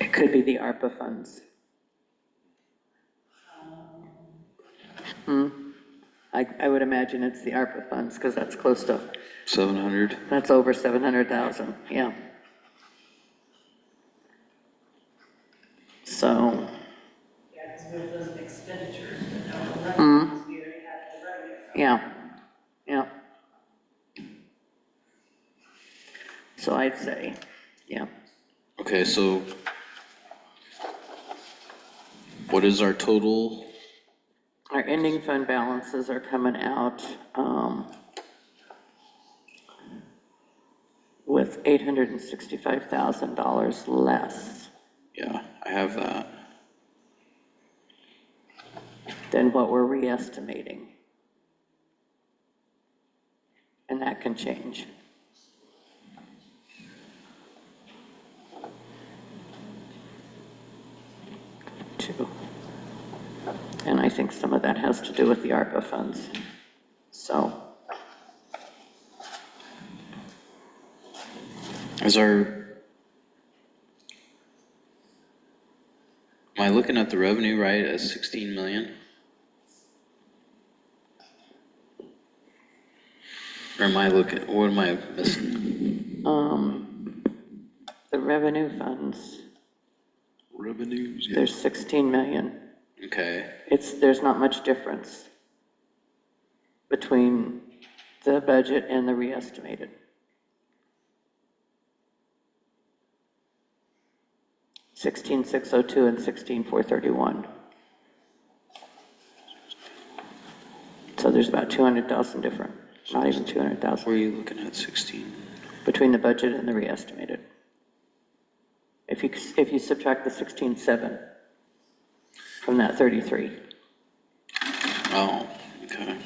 It could be the ARPA funds. I would imagine it's the ARPA funds, because that's close to, 700. that's over 700,000, yeah. So, Yeah, because we have those expenditures, but no, the revenues, we already had the revenue from. yeah. So I'd say, yeah, Okay, so what is our total? our ending fund balances are coming out, with $865,000 less Yeah, I have that. than what we're re-estimating. And that can change. Too. And I think some of that has to do with the ARPA funds. So, Is our, am I looking at the revenue right as 16 million? Or am I looking, what am I missing? the revenue funds, Revenues, yeah. there's 16 million. Okay, There's not much difference between the budget and the re-estimated. $16,602 and $16,431. So there's about 200,000 different, not even 200,000, where are you looking at 16? between the budget and the re-estimated. If you subtract the 16,700 from that 33, Oh, okay.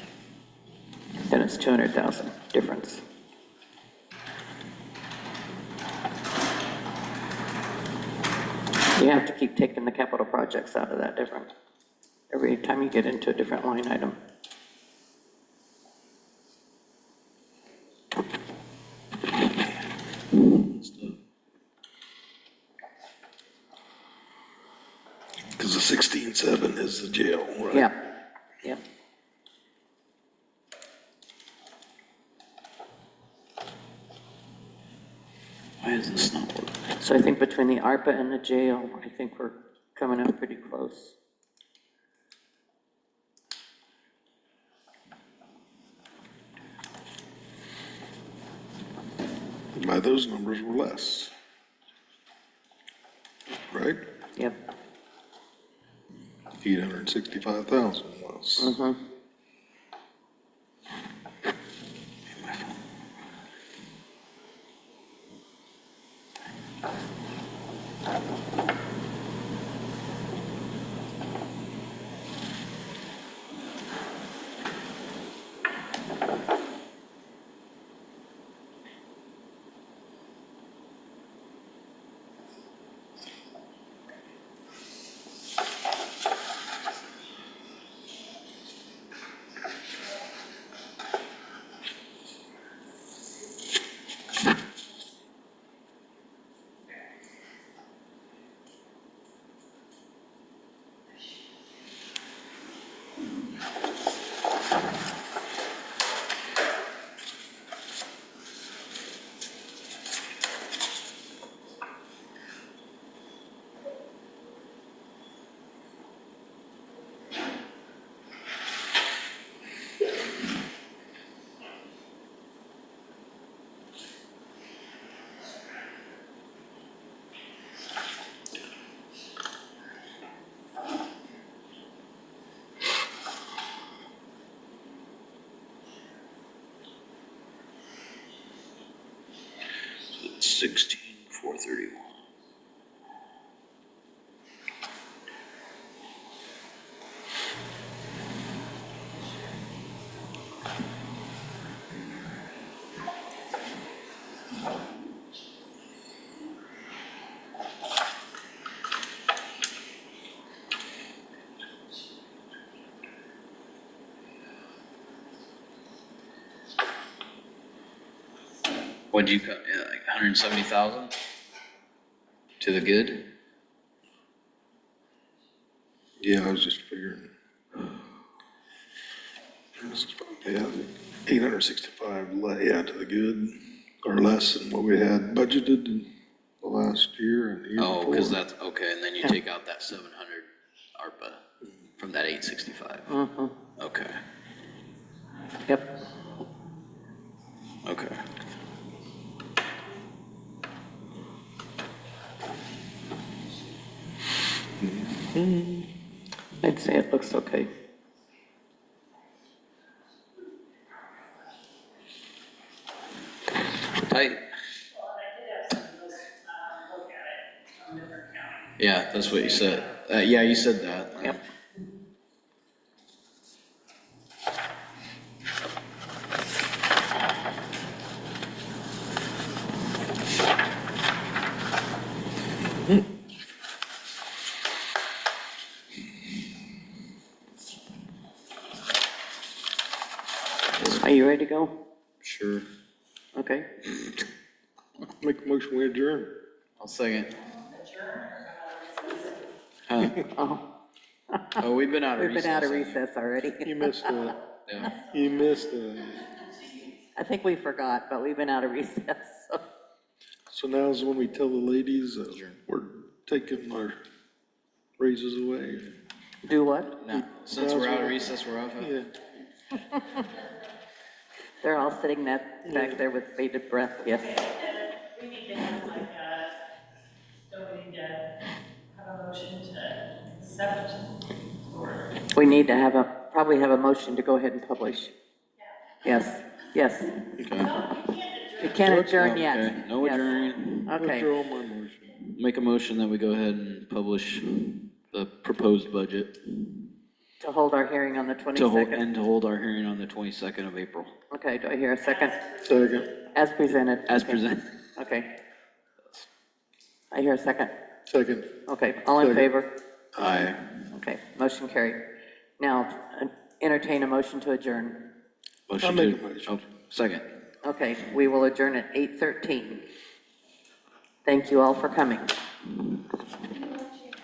then it's 200,000 difference. You have to keep taking the capital projects out of that different, every time you get into a different line item. Because the 16.7 is the jail, right? Yeah, yeah. Why is this not working? So I think between the ARPA and the jail, I think we're coming out pretty close. By those numbers were less. Right? Yep. 865,000 was. 16,431. What'd you cut, yeah, like 170,000? To the good? Yeah, I was just figuring. Yeah, 865, yeah, to the good, or less than what we had budgeted in the last year and the year Oh, cause before. that's, okay, and then you take out that 700 ARPA from that 865. Okay, Yep. okay. I'd say it looks okay. Tight. Yeah, that's what you said. Yeah, you said that. Yep. Are you ready to go? Sure. Okay. Make a motion, we adjourn. I'll second. Huh. Oh, Oh, we've been out of we've recess. been out of haven't we? recess already. You missed that. Yeah. You missed that. I think we forgot, but we've been out of recess, so. So now's when we tell the ladies that we're taking our raises away. Do what? No, since we're out of recess, we're off. Yeah. They're all sitting back there with bated breath, yes. We need to have like don't we need to have a motion to accept or? We need to probably have a motion to go ahead and publish. Yes, yes. Okay. We can't adjourn Okay, yet. no Yes. adjourning. Okay, Withdraw my motion. Make a motion that we go ahead and publish the proposed budget to hold our hearing on the to hold, 22nd. and to hold our hearing on the 22nd of April, Okay, do I hear a second? Second. As presented. as Okay. presented. Okay. I hear a second. Second. Okay, all in Second. favor? Aye. Okay, motion carried. Now, entertain a motion to adjourn. Motion I'll make to- a motion. oh, second. Okay, we will adjourn at 8:13. Thank you all for coming.